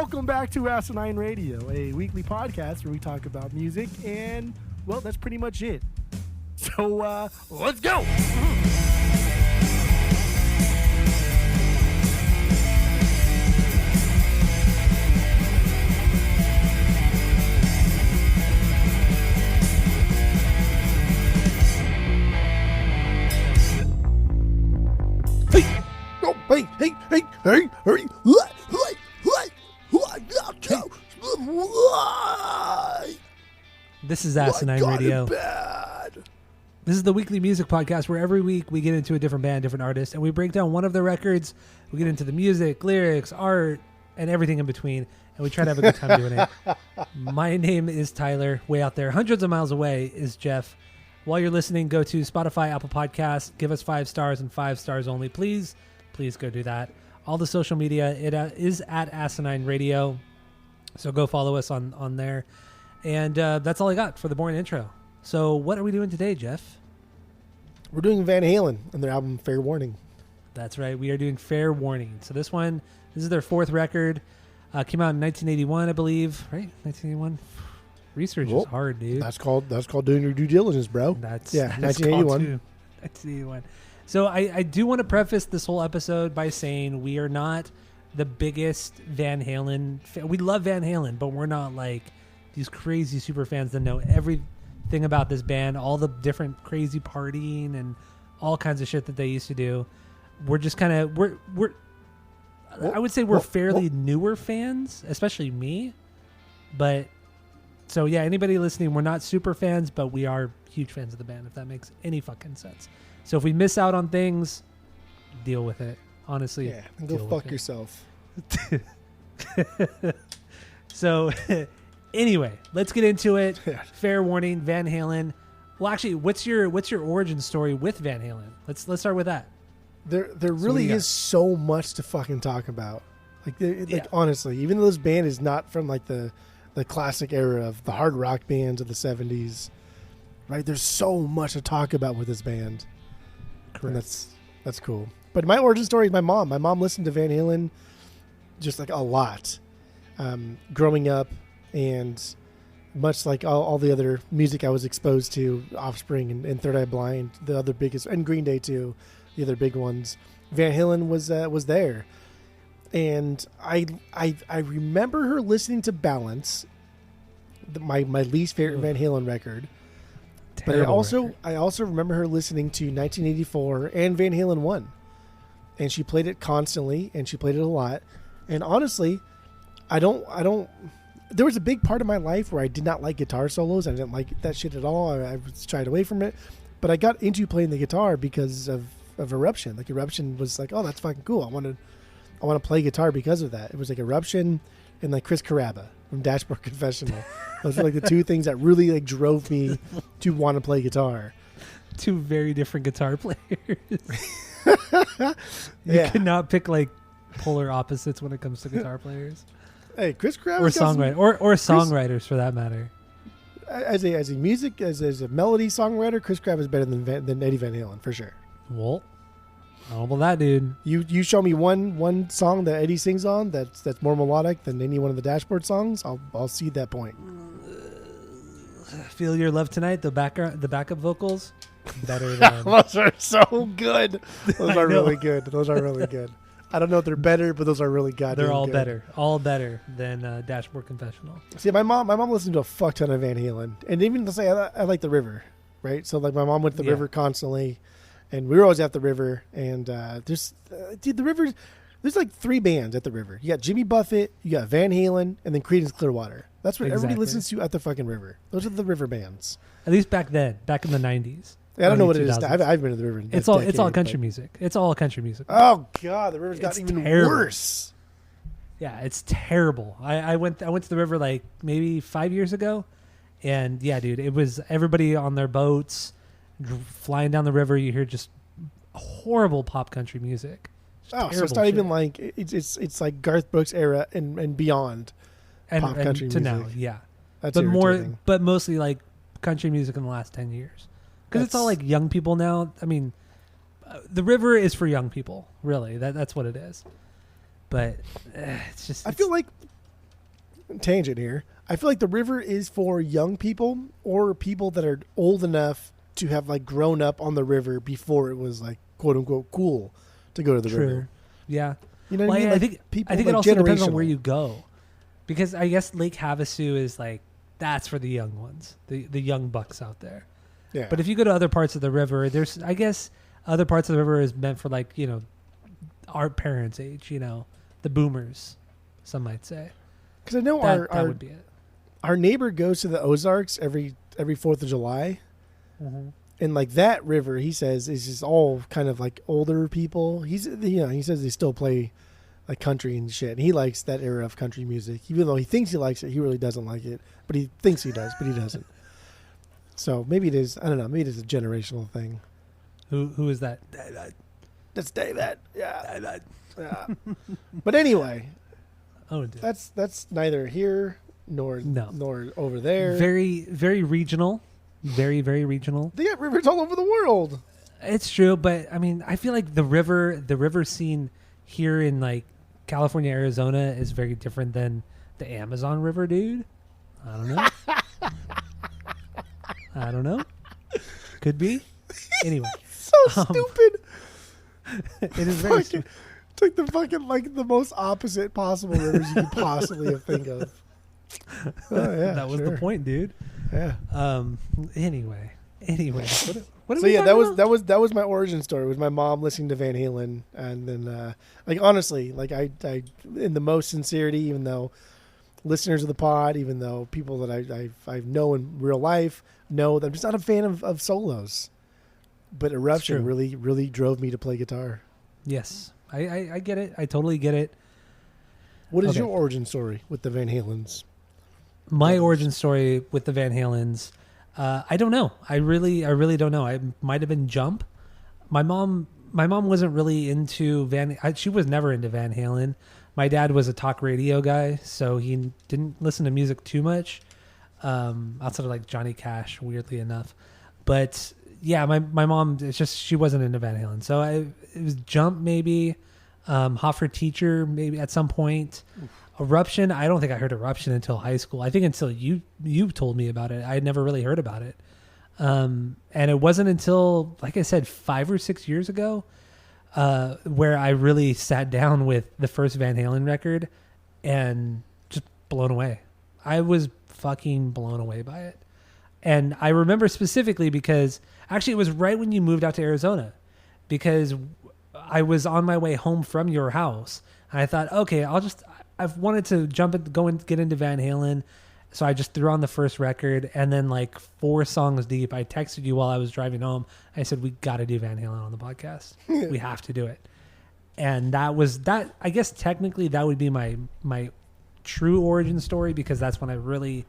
Welcome back to Asinine Radio, a weekly podcast where we talk about music, and, well, that's pretty much it. So, let's go! This is Asinine Radio. This is the weekly music podcast where every week we get into a different band, different artist, and we break down one of their records. We get into the music, lyrics, art, and everything in between, and we try to have a good time doing it. My name is Tyler. Way out there, hundreds of miles away, is Jeff. While you're listening, go to Spotify, Apple Podcasts, give us 5 stars and 5 stars only. Please go do that. All the social media, it is at Asinine Radio, so go follow us on there. And that's all I got for the boring intro. So what are we doing today, Jeff? We're doing Van Halen and their album Fair Warning. That's right. We are doing Fair Warning. So this is their 4th record. Came out in 1981, I believe. Right? 1981? Research is hard, dude. That's called doing your due diligence, bro. That's 1981. 1981. So I do want to preface this whole episode by saying we are not the biggest Van Halen we love Van Halen, but we're not like these crazy super fans that know everything about this band, all the different crazy partying and all kinds of shit that they used to do. We're just kind of I would say we're fairly newer fans, especially me. But so yeah, anybody listening, we're not super fans, but we are huge fans of the band, if that makes any fucking sense. So if we miss out on things, deal with it. Honestly, yeah, go fuck yourself. So anyway, let's get into it. Fair Warning, Van Halen. Well, actually, what's your origin story with Van Halen? Let's start with that. There really is so much to fucking talk about. Like honestly, even though this band is not from like the classic era of the hard rock bands of the 70s, right? There's so much to talk about with this band. Correct. And that's cool. But my origin story is my mom. My mom listened to Van Halen just like a lot growing up, and much like all the other music I was exposed to, Offspring and Third Eye Blind, the other biggest, and Green Day too, the other big ones. Van Halen was there, and I remember her listening to Balance, my least favorite Van Halen record. Terrible but I also remember her listening to 1984 and Van Halen 1. And she played it constantly, and she played it a lot. And honestly, I don't there was a big part of my life where I did not like guitar solos. I didn't like that shit at all. I shied away from it. But I got into playing the guitar because of Eruption. Like Eruption was like, oh, that's fucking cool. I want to play guitar because of that. It was like Eruption and like Chris Carrabba from Dashboard Confessional. Those were like the two things that really like drove me to want to play guitar. Two very different guitar players. You cannot pick like polar opposites when it comes to guitar players. Hey, Chris Carrabba or songwriters for that matter. As a music as a melody songwriter, Chris Carrabba is better than Eddie Van Halen for sure. Well, I don't know that, dude. You show me one song that Eddie sings on that's more melodic than any one of the Dashboard songs, I'll see that point. Feel Your Love Tonight, the backup vocals, better than those are so good. Those are really good. Those are really good. I don't know if they're better, but those are really goddamn They're all good. all better than Dashboard Confessional. See, my mom listened to a fuck ton of Van Halen, and even to say I like the River, right? So like my mom went to the River constantly, and we were always at the River. And the River. There's like 3 bands at the River. You got Jimmy Buffett, you got Van Halen, and then Creedence Clearwater. That's what everybody listens to at the fucking River. Those are the River bands. At least back then, back in the 90s. I don't know what it is now. I've been to the River. It's all country music. It's all country music. Oh God, the River's gotten even worse. Yeah, it's terrible. I went to the River like maybe 5 years ago, and yeah, dude, it was everybody on their boats flying down the river. You hear just horrible pop country music. So it's not even like it's like Garth Brooks era and beyond pop country to music. now, yeah. That's but irritating. but mostly like country music in the last 10 years, because it's all like young people now. I mean, the River is for young people, really. That's what it is. But it's just. I feel like tangent here. I feel like the river is for young people or people that are old enough to have like grown up on the river before it was like quote unquote cool to go to the river. Yeah. You know what I mean? I Like, think people, I think like, it also depends on generational. where you go, because I guess Lake Havasu is like that's for the young ones, the young bucks out there. Yeah. But if you go to other parts of the river, there's I guess other parts of the river is meant for like our parents' age, the boomers, some might say. Because I know That would be it. our neighbor goes to the Ozarks every 4th of July. Mm-hmm. And like that river, he says, is just all kind of like older people. He says they still play like country and shit. And he likes that era of country music. Even though he thinks he likes it, he really doesn't like it. But he thinks he does, but he doesn't. So maybe it is, I don't know, maybe it is a generational thing. Who is that? Let's say that. Yeah. Yeah. But anyway, Oh, dude. that's neither here nor over there. Very, very regional. Very, very regional. They got rivers all over the world. It's true, but I mean, I feel like the river scene here in like California, Arizona is very different than the Amazon River, dude. I don't know. I don't know. Could be. Anyway, So stupid. it is very stupid. It's like the most opposite possible rivers you could possibly have think of. Oh, yeah, That was the point, dude. Yeah. Anyway, what So yeah, that was my origin story. It was my mom listening to Van Halen, and then like honestly, like I in the most sincerity, even though listeners of the pod, even though people that I know in real life know that I'm just not a fan of solos. But Eruption really drove me to play guitar. Yes, I get it. I totally get it. What is your origin story with the Van Halens? My origin story with the Van Halens, I don't know. I really don't know. I might have been Jump. My mom wasn't really into she was never into Van Halen. My dad was a talk radio guy, so he didn't listen to music too much, outside of like Johnny Cash, weirdly enough. But yeah, my mom, it's just she wasn't into Van Halen, so it was Jump maybe, Hot for Teacher maybe at some point. Eruption, I don't think I heard Eruption until high school. I think until you told me about it. I had never really heard about it. And it wasn't until, like I said, 5 or 6 years ago, where I really sat down with the first Van Halen record and just blown away. I was fucking blown away by it. And I remember specifically because actually it was right when you moved out to Arizona, because I was on my way home from your house and I thought, okay, I've wanted to go and get into Van Halen. So I just threw on the first record, and then like 4 songs deep, I texted you while I was driving home. I said, we got to do Van Halen on the podcast. We have to do it. And that was that. I guess technically that would be my true origin story, because that's when I really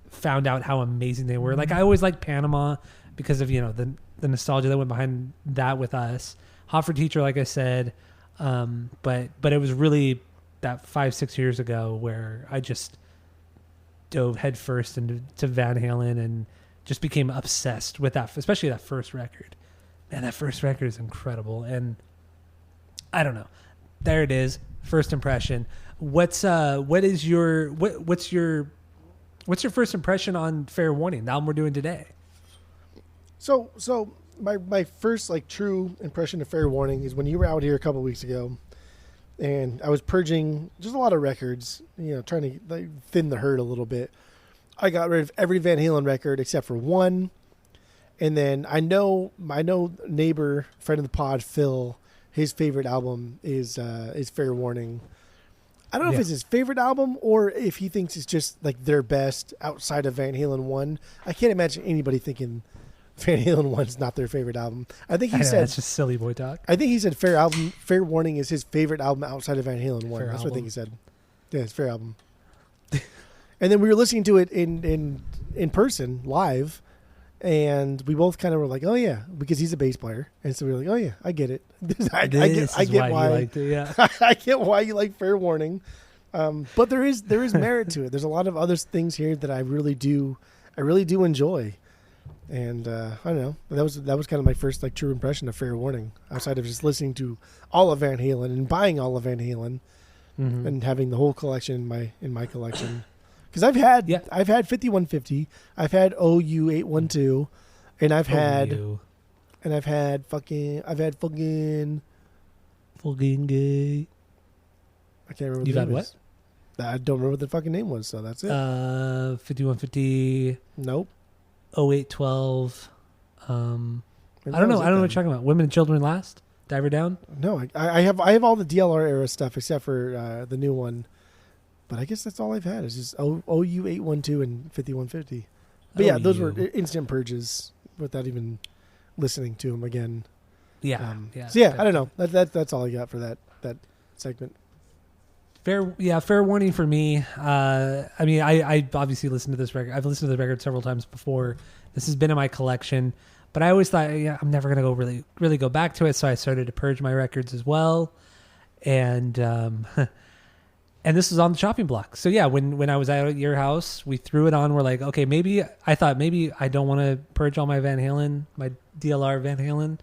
found out how amazing they were. Like I always liked Panama because of, the nostalgia that went behind that with us. Hot for Teacher, like I said. But it was really that 5-6 years ago where I just dove headfirst into Van Halen and just became obsessed with that, especially that first record. Man, that first record is incredible. And I don't know. There it is. First impression. What's your first impression on Fair Warning, the album we're doing today? So my first like true impression of Fair Warning is when you were out here a couple weeks ago, and I was purging just a lot of records, trying to like thin the herd a little bit. I got rid of every Van Halen record except for one, and then I know neighbor, friend of the pod, Phil, his favorite album is Fair Warning. I don't know if it's his favorite album or if he thinks it's just like their best outside of Van Halen 1. I can't imagine anybody thinking Van Halen 1's not their favorite album. I think he said that's just silly boy talk. I think he said Fair Warning is his favorite album outside of Van Halen 1. That's what I think he said. Yeah, it's Fair album. And then we were listening to it in person live, and we both kind of were like, "Oh yeah," because he's a bass player, and so we were like, "Oh yeah, I get it. I get why you liked it, yeah. I get why you like Fair Warning." But there is merit to it. There's a lot of other things here that I really do enjoy. And I don't know. That was kind of my first like true impression of Fair Warning, outside of just listening to all of Van Halen and buying all of Van Halen. and having the whole collection in my collection. Because I've had 5150, I've had OU 812, and I've had fucking gay. I can't remember. You've had what? I don't remember what the fucking name was, so that's it. 5150. Nope. 0812. I don't know. I don't know what you're talking about. Women and Children Last? Diver Down? No, I have all the DLR era stuff except for the new one. But I guess that's all I've had. It's just OU 812 and 5150. But yeah, those were instant purges without even listening to them again. Yeah. So yeah, I don't know. That's all I got for that segment. Fair warning for me. I mean, I obviously listened to this record. I've listened to the record several times before. This has been in my collection, but I always thought, I'm never gonna go really go back to it. So I started to purge my records as well, and and this was on the chopping block. So yeah, when I was at your house, we threw it on. We're like, okay, maybe I don't want to purge all my Van Halen, my DLR Van Halen.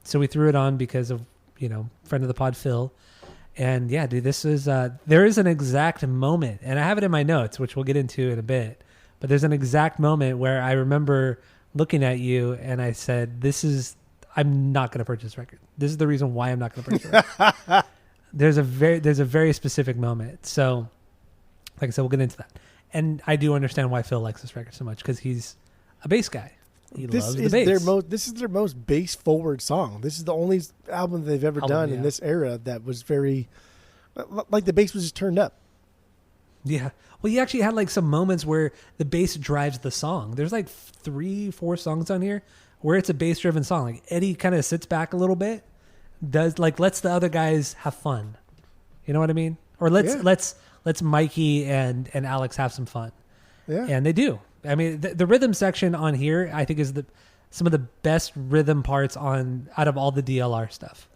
So we threw it on because of friend of the pod Phil. And yeah, dude, this is there is an exact moment, and I have it in my notes, which we'll get into in a bit. But there's an exact moment where I remember looking at you, and I said, I'm not going to purchase this record. This is the reason why I'm not going to purchase it. There's a very specific moment. So, like I said, we'll get into that. And I do understand why Phil likes this record so much, because he's a bass guy. He loves the bass. This is their most bass forward song. This is the only album they've ever done in this era that was very, like the bass was just turned up. Yeah. Well, he actually had like some moments where the bass drives the song. There's like 3-4 songs on here where it's a bass driven song. Like Eddie kind of sits back a little bit, lets the other guys have fun. You know what I mean? Or let's Mikey and Alex have some fun. Yeah. And they do. I mean, the rhythm section on here, I think, is some of the best rhythm parts out of all the DLR stuff,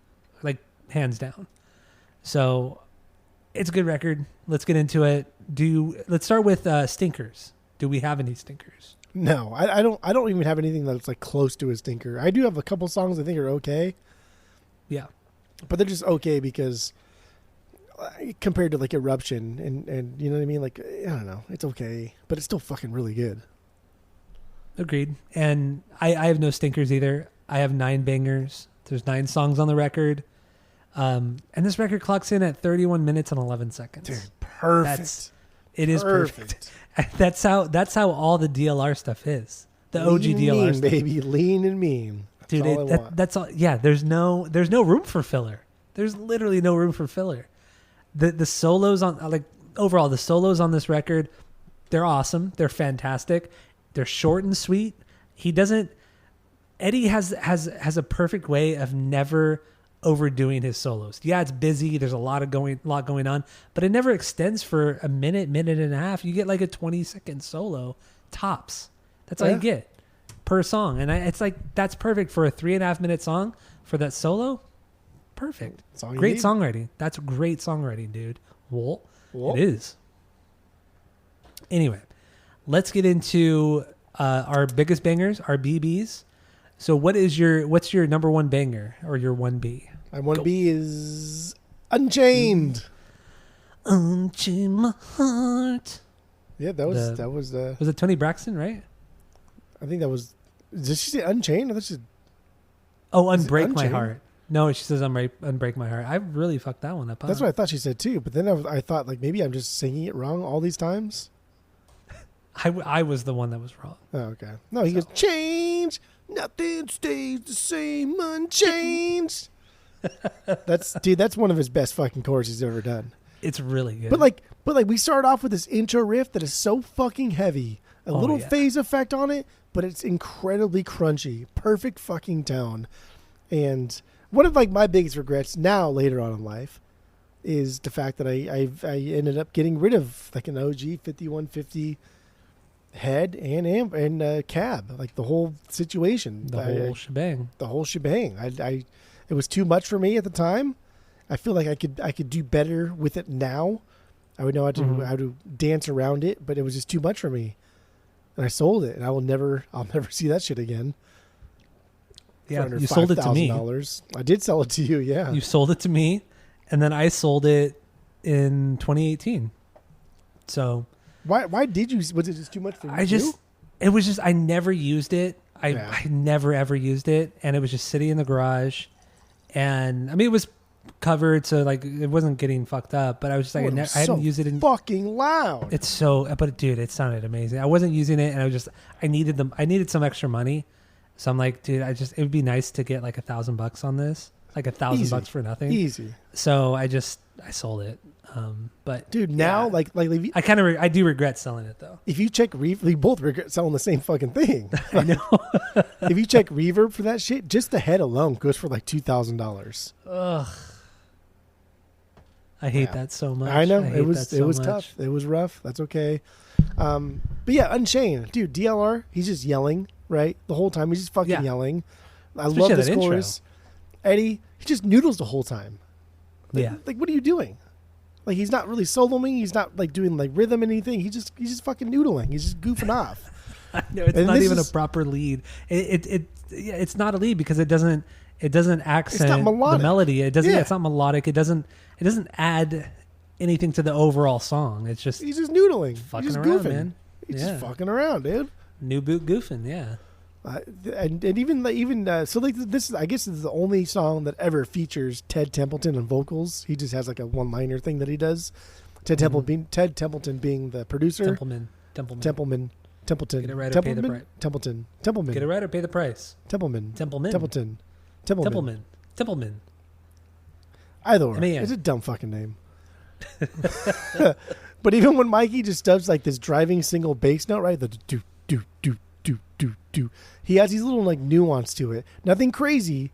like hands down. So it's a good record. Let's get into it. Let's start with stinkers. Do we have any stinkers? No, I don't even have anything that's like close to a stinker. I do have a couple songs I think are okay. Yeah, but they're just okay because compared to like Eruption and you know what I mean? Like, I don't know. It's okay, but it's still fucking really good. Agreed. And I have no stinkers either. I have 9 bangers. There's 9 songs on the record. And this record clocks in at 31 minutes and 11 seconds. Dude, perfect. It is perfect. That's how all the DLR stuff is. The OG DLR stuff. Baby, lean and mean. Dude, that's all. Yeah, there's no room for filler. There's literally no room for filler. The solos on overall the solos on this record, they're awesome. They're fantastic. They're short and sweet. Eddie has a perfect way of never overdoing his solos. Yeah, it's busy. There's a lot going on, but it never extends for a minute and a half. You get like a 20-second solo tops. That's all you get per song, and it's like that's perfect for a 3.5 minute song for that solo. Perfect. Great songwriting. That's great songwriting, dude. Well, it is. Anyway, let's get into our biggest bangers, our BBs. So what's your number one banger or your 1B? My 1B is Unchained. Unchain my heart. Yeah, that was Was it Tony Braxton, right? I think that was. Did she say Unchained? Or that's just, Unbreak My Heart. No, she says Unbreak My Heart. I really fucked that one up. That's what I thought she said too. But then I thought like maybe I'm just singing it wrong all these times. I was the one that was wrong. Oh, okay. No, he goes, change. Nothing stays the same, unchanged. That's one of his best fucking chords he's ever done. It's really good. But like we start off with this intro riff that is so fucking heavy. A little phase effect on it, but it's incredibly crunchy. Perfect fucking tone. And one of like my biggest regrets now later on in life is the fact that I ended up getting rid of like an OG 5150 head and cab, like the whole situation, the whole shebang. It was too much for me at the time. I feel like I could do better with it now. I would know how to dance around it, but it was just too much for me, and I sold it. And I'll never see that shit again. Yeah, you sold it to me. I did sell it to you. Yeah, you sold it to me, and then I sold it in 2018. So why did you? Was it just too much for you? It was just I never used it. I never ever used it, and it was just sitting in the garage. And I mean, it was covered, so like it wasn't getting fucked up. But I was just like, I hadn't used it in fucking loud. It's so, but dude, it sounded amazing. I wasn't using it, and I needed some extra money, so I'm like, dude, it would be nice to get like $1,000 on this, like $1,000 for nothing, easy. So I sold it. But dude, now like I do regret selling it though. If you check Reverb, we both regret selling the same fucking thing. I know. If you check Reverb for that shit, just the head alone goes for like $2,000. Ugh. I hate that so much. I know it was tough. It was rough. That's okay. But yeah, Unchained, dude. DLR, he's just yelling right the whole time. He's just fucking yelling. I love this chorus. Eddie, he just noodles the whole time. Like what are you doing? Like he's not really soloing. He's not like doing like rhythm and anything. He's just fucking noodling. He's just goofing off. No, it's not even a proper lead. It's not a lead because it doesn't accent the melody. It doesn't. Yeah, it's not melodic. It doesn't add anything to the overall song. It's just he's just noodling, fucking around, goofing. Man. He's just fucking around, dude. New boot goofing, yeah. And even so, like this is, I guess, this is the only song that ever features Ted Templeton on vocals. He just has like a one-liner thing that he does. Ted Templeton being the producer. Templeman. Templeton. Get it right or pay the price. Templeman. Get it right or pay the price. Templeman. Either or. It's a dumb fucking name. But even when Mikey just does like this driving single bass note, right? The do. He has these little like nuance to it. Nothing crazy,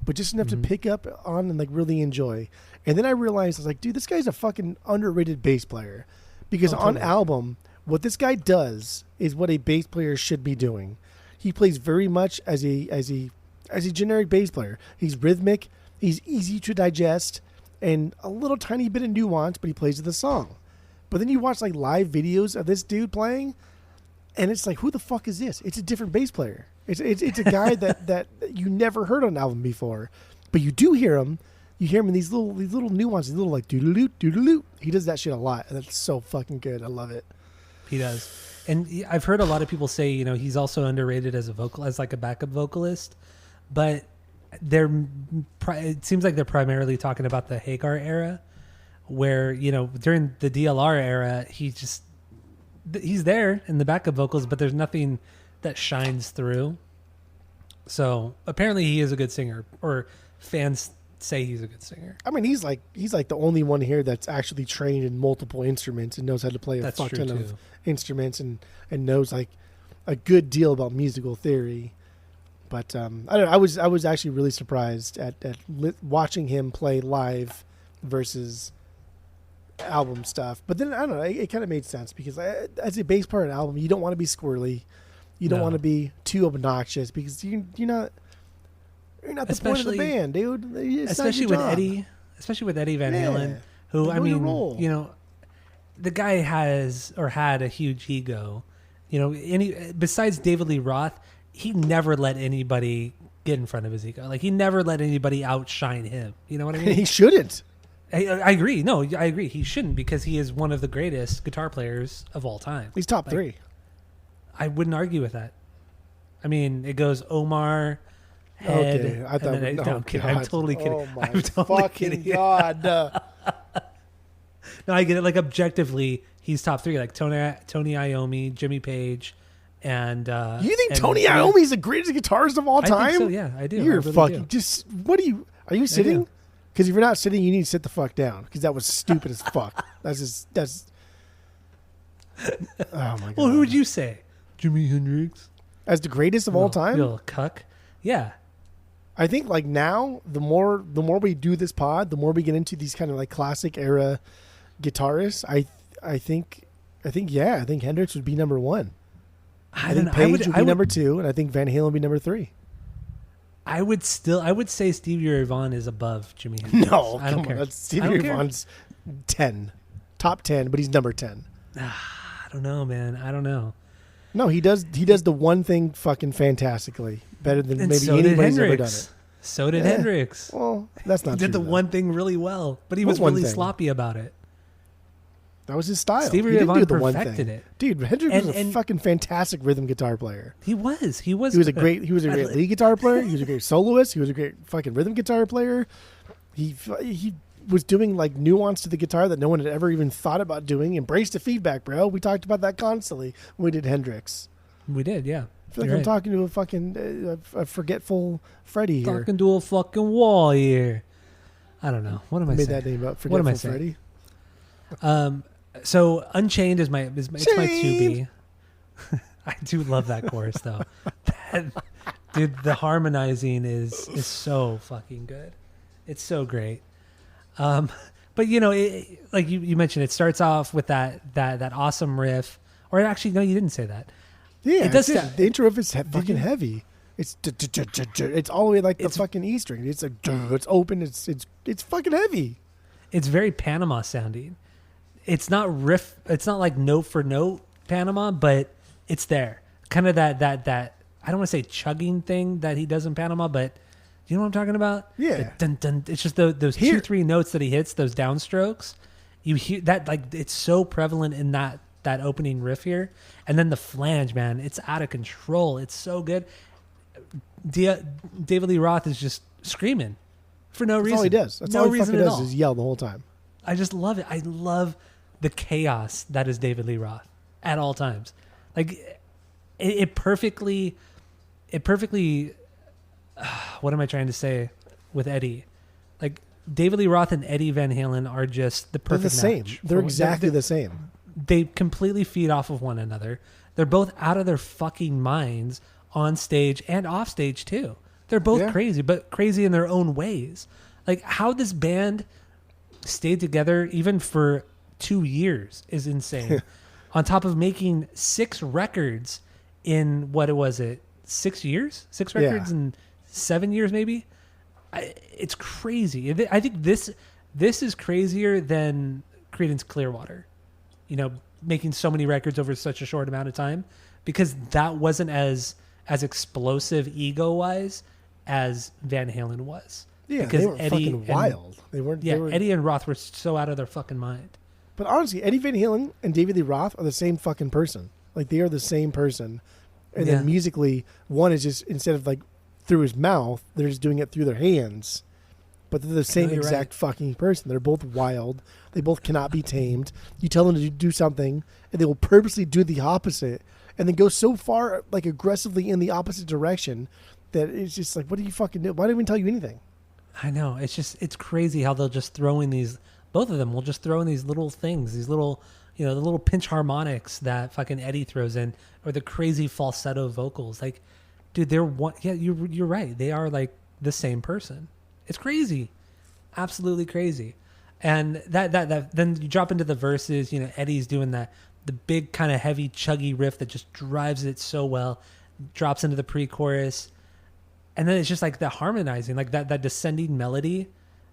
but just enough to pick up on and like really enjoy. And then I realized I was like, dude, this guy's a fucking underrated bass player. Because on album, what this guy does is what a bass player should be doing. He plays very much as a generic bass player. He's rhythmic, he's easy to digest, and a little tiny bit of nuance, but he plays the song. But then you watch like live videos of this dude playing, and it's like, who the fuck is this? It's a different bass player. It's a guy that you never heard on an album before, but you do hear him. You hear him in these little nuances, little like doodaloo doodaloo. He does that shit a lot, and that's so fucking good. I love it. He does, and I've heard a lot of people say, he's also underrated as like a backup vocalist, but it seems like they're primarily talking about the Hagar era, where during the DLR era, he's there in the backup vocals, but there's nothing that shines through. So apparently he is a good singer, or fans say he's a good singer. I mean, he's like the only one here that's actually trained in multiple instruments and knows how to play a fuck ton of instruments and knows like a good deal about musical theory. But I don't know. I was actually really surprised at watching him play live versus album stuff. But then I don't know. It kind of made sense because as a bass player on an album, you don't want to be squirrely. You don't want to be too obnoxious because you're not the point of the band, dude. Especially with Eddie Van Halen, who the guy has or had a huge ego. Besides David Lee Roth, he never let anybody get in front of his ego. Like he never let anybody outshine him. You know what I mean? He shouldn't. I agree. No, I agree. He shouldn't because he is one of the greatest guitar players of all time. He's top 3. I wouldn't argue with that. I mean, it goes Omar, Head. Okay, I thought. I'm totally kidding. Oh my fucking god! No, I get it. Like objectively, he's top 3. Like Tony Iommi, Jimmy Page, and you think Tony Iommi's the greatest guitarist of all time? I think so. Yeah, I do. You're fucking just. What are you? Are you sitting? Because if you're not sitting, you need to sit the fuck down. Because that was stupid as fuck. That's. Oh my god. Well, who would you say? Jimi Hendrix as the greatest of all time? Little cuck. Yeah. I think like now, the more we do this pod, the more we get into these kind of like classic era guitarists. I think Hendrix would be number 1. I think Page would be number 2, and I think Van Halen would be number 3. I would say Stevie Ray Vaughan is above Jimi Hendrix. No, I don't care. Stevie Ray Vaughan's 10, top 10, but he's number 10. I don't know, man. I don't know. No, he does the one thing fucking fantastically. Better than maybe anybody's ever done it. So did Hendrix. Well, that's not true. He did the one thing really well, but he was really sloppy about it. That was his style. Stevie He Ray didn't Vaughan do the one perfected thing. it. Dude, Hendrix was a fucking fantastic rhythm guitar player. He was. He was a great lead guitar player. He was a great soloist. He was a great fucking rhythm guitar player. He was doing like nuance to the guitar that no one had ever even thought about doing. Embrace the feedback, bro. We talked about that constantly when we did Hendrix. We did, yeah. I feel like I'm talking to a fucking a forgetful Freddy here. Talking to a fucking wall here. I don't know. What am I saying? Made that name up. Forgetful Freddy. So Unchained is my 2B. I do love that chorus though. Dude, the harmonizing is so fucking good. It's so great. But you know, like you mentioned, it starts off with that awesome riff. Or actually, no, you didn't say that. Yeah, it does. The intro riff is fucking heavy. It's all the way like the fucking E string. It's like it's open. It's fucking heavy. It's very Panama sounding. It's not riff. It's not like note for note Panama, but it's there. Kind of that I don't want to say chugging thing that he does in Panama, but you know what I'm talking about? Yeah. Dun, dun, it's just those 2-3 notes that he hits, those downstrokes. You hear that, like, it's so prevalent in that opening riff here. And then the flange, man, it's out of control. It's so good. David Lee Roth is just screaming for no reason. That's all he does. That's all he fucking does is yell the whole time. I just love it. I love the chaos that is David Lee Roth at all times. Like it perfectly. What am I trying to say with Eddie? Like David Lee Roth and Eddie Van Halen are just the perfect match. They're the same. They're exactly the same. They completely feed off of one another. They're both out of their fucking minds on stage and off stage too. They're both crazy, but crazy in their own ways. Like how this band stayed together even for 2 years is insane. On top of making 6 records in 6 years? 6 records in 7 years maybe? It's crazy. I think this is crazier than Creedence Clearwater. You know, making so many records over such a short amount of time, because that wasn't as explosive ego-wise as Van Halen was. Yeah, because they were fucking wild. They weren't. Yeah, Eddie and Roth were so out of their fucking mind. But honestly, Eddie Van Halen and David Lee Roth are the same fucking person. Like they are the same person. And then musically, one is just, instead of like through his mouth, they're just doing it through their hands. But they're the same exact fucking person. They're both wild. They both cannot be tamed. You tell them to do something, and they will purposely do the opposite, and then go so far, like aggressively in the opposite direction, that it's just like, what do you fucking do? Why didn't we tell you anything? I know. It's crazy how they'll just throw in these. Both of them will just throw in these little things, these little, the little pinch harmonics that fucking Eddie throws in, or the crazy falsetto vocals. Like, dude, they're one. Yeah, you're right. They are like the same person. It's crazy, absolutely crazy. And that then you drop into the verses. Eddie's doing the big kind of heavy chuggy riff that just drives it so well. Drops into the pre-chorus, and then it's just like the harmonizing, like that descending melody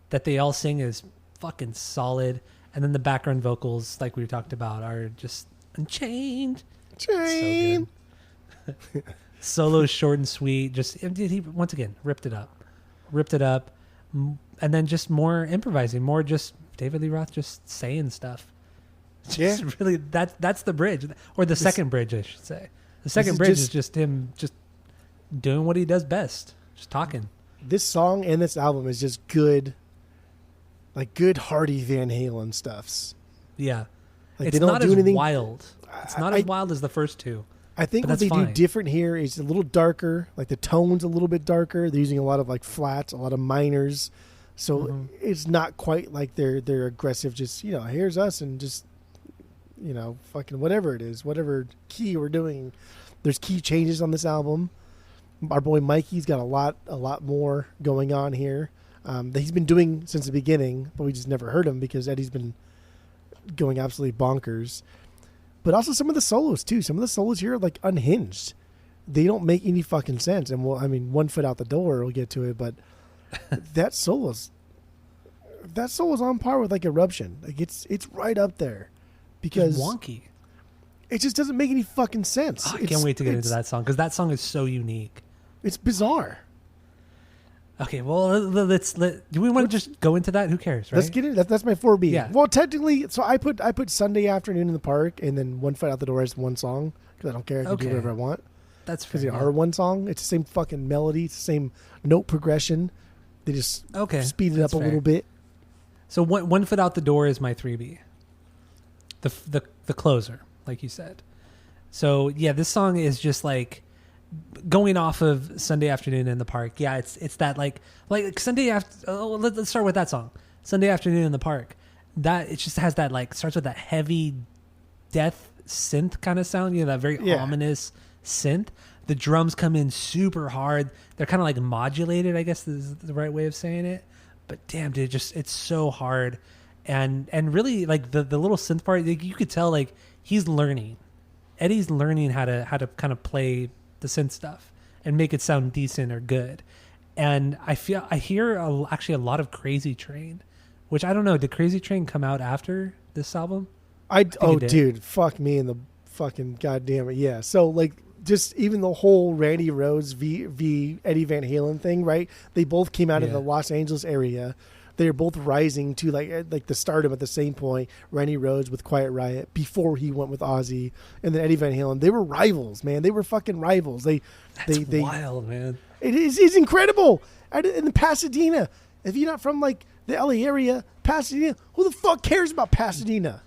that they all sing is fucking solid. And then the background vocals, like we talked about, are just Unchained. Chain. So good. Solo short and sweet. Just he once again ripped it up, and then just more improvising, more just David Lee Roth just saying stuff. Just really that's the bridge, or the second bridge, I should say. The second bridge is just him just doing what he does best, just talking. This song and this album is just good, like good hearty Van Halen stuffs. Yeah, like it's not as wild. It's not as wild as the first two. I think what they do different here is a little darker, like the tone's a little bit darker. They're using a lot of like flats, a lot of minors. So it's not quite like they're aggressive, just, here's us and just, fucking whatever it is, whatever key we're doing. There's key changes on this album. Our boy Mikey's got a lot more going on here that he's been doing since the beginning, but we just never heard him because Eddie's been going absolutely bonkers. But also some of the solos too. Some of the solos here are like unhinged. They don't make any fucking sense. And one foot out the door, we'll get to it, but that solo's on par with like Eruption. Like it's right up there because it's wonky. It just doesn't make any fucking sense. I can't wait to get into that song because that song is so unique. It's bizarre. Okay, well, do we want to just go into that? Who cares, right? Let's get it. That's my 4B. Yeah. Well, technically, so I put Sunday Afternoon in the Park, and then One Foot Out the Door is one song because I don't care. I can do whatever I want. That's because they are one song. It's the same fucking melody. It's the same note progression. They just speed it up a little bit. So One Foot Out the Door is my 3B. The closer, like you said. So yeah, this song is just like going off of Sunday Afternoon in the Park. Yeah, it's that like Sunday after. Oh, let's start with that song, Sunday Afternoon in the Park. That it just has that like starts with that heavy death synth kind of sound. You know, that very ominous synth. The drums come in super hard. They're kind of like modulated, I guess is the right way of saying it. But damn, dude, it's so hard. And really like the little synth part, you could tell like he's learning. Eddie's learning how to kind of play the synth stuff and make it sound decent or good. And I hear actually a lot of Crazy Train, which I don't know. Did Crazy Train come out after this album? Dude, fuck me in the fucking goddamn it. Yeah. So like just even the whole Randy Rhoads v Eddie Van Halen thing, right? They both came out of the Los Angeles area. They're both rising to like the stardom at the same point. Randy Rhoads with Quiet Riot before he went with Ozzy, and then Eddie Van Halen. They were rivals, man. They were fucking rivals. They wild, man. It's incredible. In Pasadena, if you're not from like the LA area, Pasadena, who the fuck cares about Pasadena?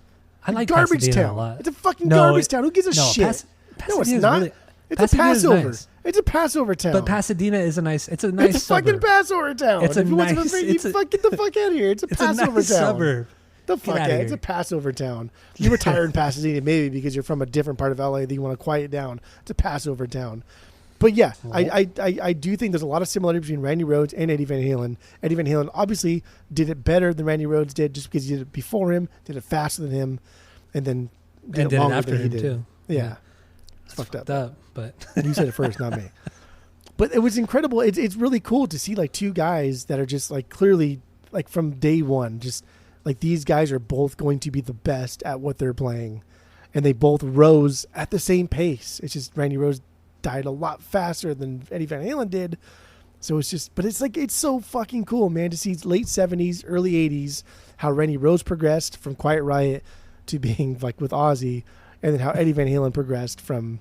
I like garbage Pasadena town. a lot. It's a fucking garbage town. Who gives a shit? No, it's not. Really, it's a Passover. Nice. It's a Passover town. But Pasadena is a nice suburb. Fucking Passover town. It's get the fuck out of here. It's a Passover town. Suburb. The fuck out. It's a Passover town. You retire in Pasadena maybe because you're from a different part of LA that you want to quiet down. It's a Passover town. But yeah, I do think there's a lot of similarity between Randy Rhoads and Eddie Van Halen. Eddie Van Halen obviously did it better than Randy Rhoads did just because he did it before him, did it faster than him, and then did it longer than he did. Too. Yeah. It's fucked up. But you said it first, not me. But it was incredible. It's really cool to see like two guys that are just like clearly like from day one, just like these guys are both going to be the best at what they're playing, and they both rose at the same pace. It's just Randy Rhoads died a lot faster than Eddie Van Halen did. So it's just, but it's like, it's so fucking cool, man, to see late 70s, early 80s, how Randy Rhoads progressed from Quiet Riot to being like with Ozzy, and then how Eddie Van Halen progressed from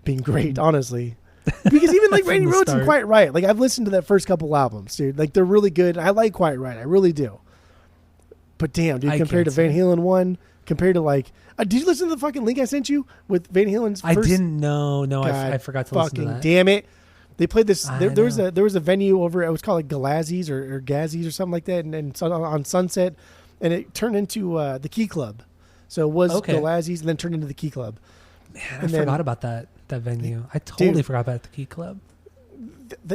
being great, honestly. Because even like Randy Rhoads and Quiet Riot, like I've listened to that first couple albums, dude. Like they're really good. I like Quiet Riot, I really do. But damn, dude, compared to Van Halen 1, compared to like, did you listen to the fucking link I sent you with Van Halen's first? I didn't know. No, I forgot to listen to that. Fucking damn it. They played this. There was a venue over. It was called like Galazzi's or Gazzi's or something like that, and on Sunset, and it turned into the Key Club. So it was Galazzi's, and then turned into the Key Club. Man, I forgot about that venue. I totally forgot about the Key Club.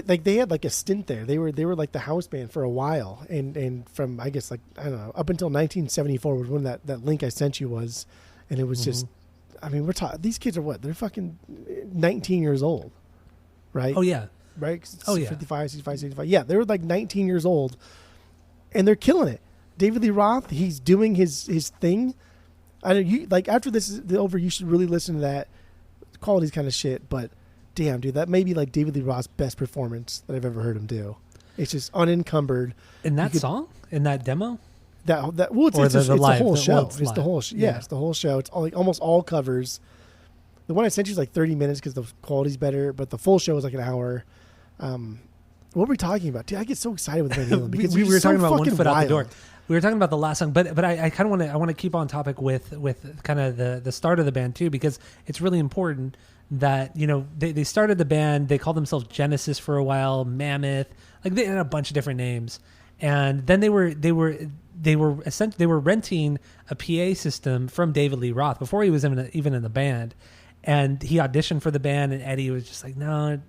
Like they had like a stint there. They were like the house band for a while, and from I guess like I don't know up until 1974 was when that link I sent you was, and it was just, I mean we're talking these kids are what, they're fucking 19 years old. Right? Oh, yeah. Right? 55, 65, 65. Yeah, they were like 19 years old, and they're killing it. David Lee Roth, he's doing his thing. I know you like after this is over, you should really listen to that. Quality's kind of shit, but damn, dude, that may be like David Lee Roth's best performance that I've ever heard him do. It's just unencumbered. In that song? In that demo? It's the whole show. It's the whole show. Yeah, it's the whole show. It's all, like almost all covers. The one I sent you is like 30 minutes because the quality's better, but the full show is like an hour. What were we talking about? Dude, I get so excited with Van Halen because we were talking about One Foot Out the Door. We were talking about the last song, but I kind of want to keep on topic with kind of the start of the band too, because it's really important that, you know, they started the band. They called themselves Genesis for a while, Mammoth, like they had a bunch of different names, and then they were renting a PA system from David Lee Roth before he was even in the band. And he auditioned for the band, and Eddie was just like, "No,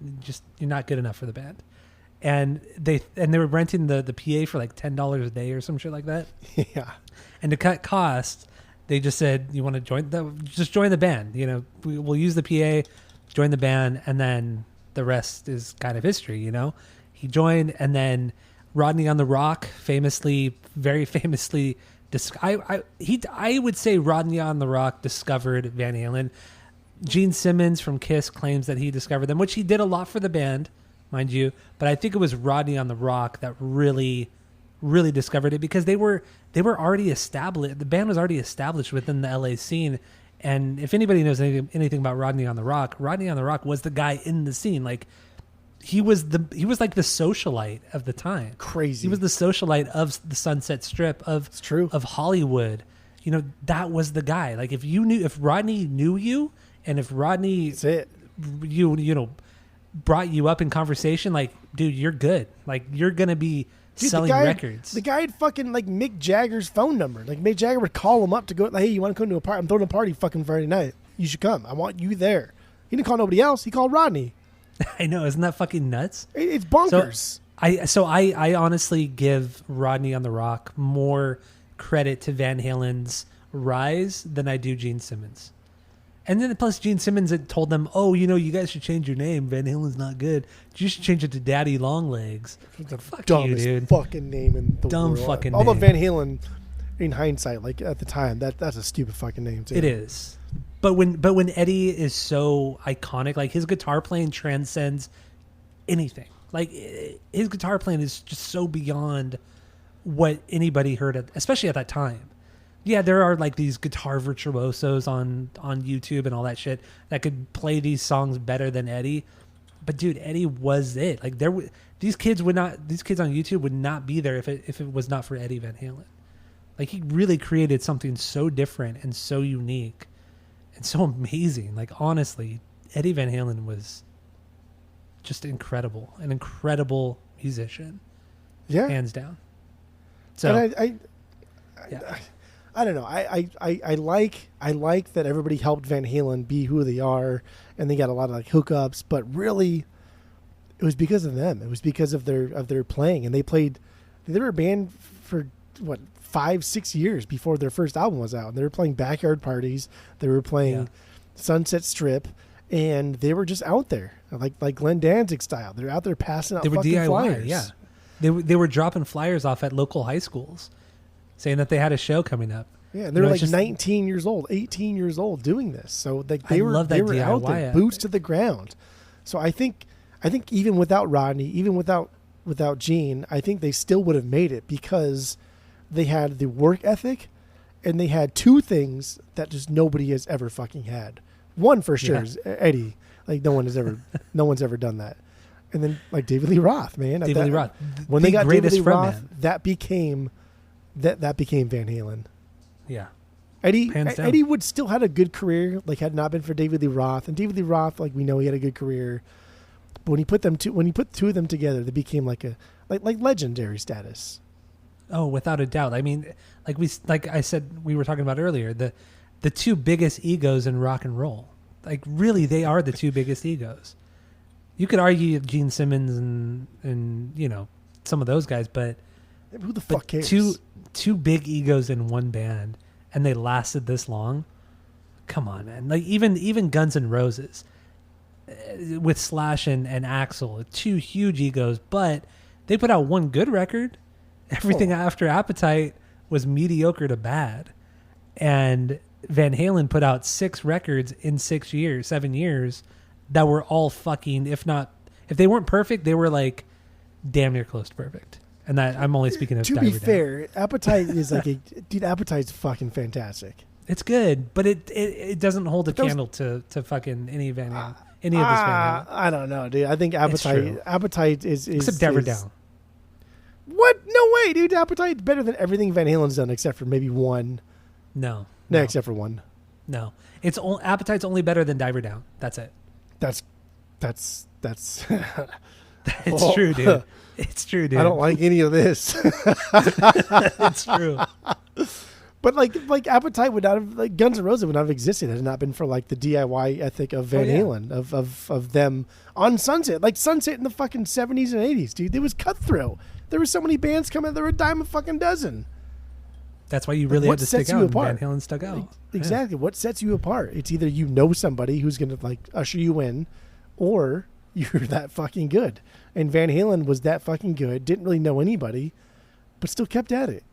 you're not good enough for the band." And they were renting the PA for like $10 a day or some shit like that. Yeah. And to cut costs, they just said, "You want to join the band? You know, we'll use the PA, join the band, and then the rest is kind of history." You know, he joined, and then Rodney on the Rock, very famously, I would say Rodney on the Rock discovered Van Halen. Gene Simmons from Kiss claims that he discovered them, which he did a lot for the band, mind you. But I think it was Rodney on the Rock that really discovered it, because they were already established. The band was already established within the LA scene. And if anybody knows anything about Rodney on the Rock was the guy in the scene. Like, he was like the socialite of the time. Crazy. He was the socialite of the Sunset Strip of Hollywood. You know, that was the guy. Like, if Rodney knew you, and if Rodney, that's it. You know, brought you up in conversation, like, dude, you're good. Like, you're gonna be selling records. The guy had fucking like Mick Jagger's phone number. Like, Mick Jagger would call him up to go, like, hey, you want to come to a party? I'm throwing a party fucking Friday night. You should come. I want you there. He didn't call nobody else. He called Rodney. I know, isn't that fucking nuts? It's bonkers. So I honestly give Rodney on the Rock more credit to Van Halen's rise than I do Gene Simmons. And then plus Gene Simmons had told them, oh, you know, you guys should change your name. Van Halen's not good. You should change it to Daddy Longlegs. The dumbest fucking name in the world. Fucking Although name. Van Halen, in hindsight, like at the time, that's a stupid fucking name too. It is. But when Eddie is so iconic, like, his guitar playing transcends anything. Like, his guitar playing is just so beyond what anybody heard, especially at that time. Yeah, there are like these guitar virtuosos on YouTube and all that shit that could play these songs better than Eddie. But dude, Eddie was it. Like, these kids on YouTube would not be there if it was not for Eddie Van Halen. Like, he really created something so different and so unique and so amazing. Like, honestly, Eddie Van Halen was just incredible, an incredible musician. Yeah, hands down. So and I don't know. I like that everybody helped Van Halen be who they are, and they got a lot of like hookups. But really, it was because of them. It was because of their playing, and they were a band for what, 5-6 years before their first album was out. And they were playing backyard parties. They were playing Sunset Strip, and they were just out there like Glenn Danzig style. They're out there passing out. They were fucking DIY, flyers. Yeah. They were dropping flyers off at local high schools, saying that they had a show coming up. Yeah, and they were like 19 years old, 18 years old doing this. So like they were out there, boots to the ground. So I think even without Rodney, even without Gene, I think they still would have made it, because they had the work ethic, and they had two things that just nobody has ever fucking had. One for sure is Eddie. Like, no one's ever done that. And then like David Lee Roth, man. David Lee Roth. When they got David Lee Roth, that became Van Halen. Yeah. Eddie would still had a good career, like, had not been for David Lee Roth. And David Lee Roth, like, we know he had a good career. But when he put two of them together, they became like legendary status. Oh, without a doubt. I mean, like I said, we were talking about earlier, the two biggest egos in rock and roll. Like, really, they are the two biggest egos. You could argue Gene Simmons and you know, some of those guys, but who the fuck cares? Two big egos in one band, and they lasted this long. Come on, man. Like, even Guns N' Roses with Slash and Axl, two huge egos, but they put out one good record. Everything after Appetite was mediocre to bad. And Van Halen put out 6 records in 7 years that were all fucking, if they weren't perfect, they were like damn near close to perfect. And that, I'm only speaking of to be fair, Appetite is like dude, Appetite's fucking fantastic. It's good, but it doesn't hold a candle to fucking any Van Halen, any of this Van Halen. I don't know, dude. I think Appetite is except Never Down. What? No way, dude. Appetite's better than everything Van Halen's done, except for maybe one. No, except for one. No, Appetite's only better than Diver Down. That's it. That's. It's true, dude. It's true, dude. I don't like any of this. It's true. But like Appetite would not have, like, Guns N' Roses would not have existed had it not been for like the DIY ethic of Van Halen, of them on Sunset. Like Sunset in the fucking 70s and 80s, dude. It was cutthroat. There were so many bands coming, there were a dime a fucking dozen. That's why you really had to stick out. Van Halen stuck out. Exactly. Yeah. What sets you apart? It's either you know somebody who's going to like usher you in, or you're that fucking good. And Van Halen was that fucking good. Didn't really know anybody, but still kept at it.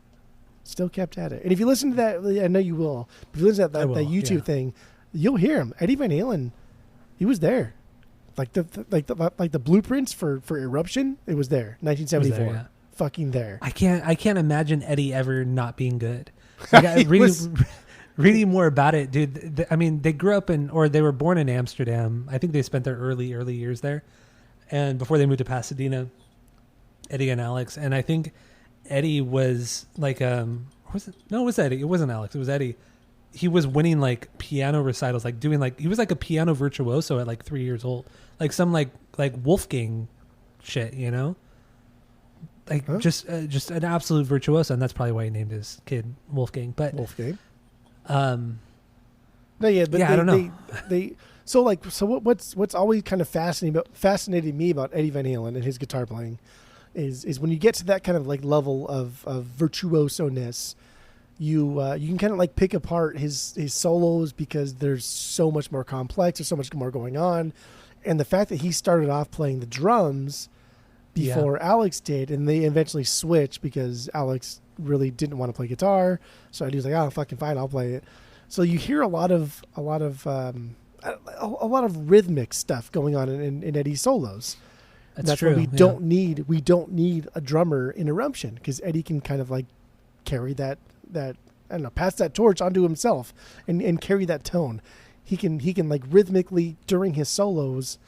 And if you listen to that, I know you will. If you listen to that YouTube thing, you'll hear him. Eddie Van Halen, he was there. like the blueprints for Eruption. It was there, 1974. There, yeah. Fucking there. I can't imagine Eddie ever not being good. Like, reading more about it, dude. I mean, they grew up they were born in Amsterdam. I think they spent their early years there, and before they moved to Pasadena, Eddie and Alex. And I think Eddie was like, it was Eddie. It wasn't Alex. It was Eddie. He was winning like piano recitals, like doing like, he was like a piano virtuoso at like 3 years old, like some like Wolfgang shit, you know, like just an absolute virtuoso. And that's probably why he named his kid Wolfgang. But Wolfgang. No, yeah, but I don't know. What's always kind of fascinating me about Eddie Van Halen and his guitar playing is when you get to that kind of like level of virtuoso-ness, you can kind of like pick apart his solos because there's so much more complex, there's so much more going on, and the fact that he started off playing the drums before Alex did, and they eventually switched because Alex really didn't want to play guitar, so Eddie was like, "Oh, fucking fine, I'll play it." So you hear a lot of rhythmic stuff going on in Eddie's solos. That's true. Why we don't need a drummer in Eruption, because Eddie can kind of like carry that I don't know, pass that torch onto himself and carry that tone. He can like rhythmically during his solos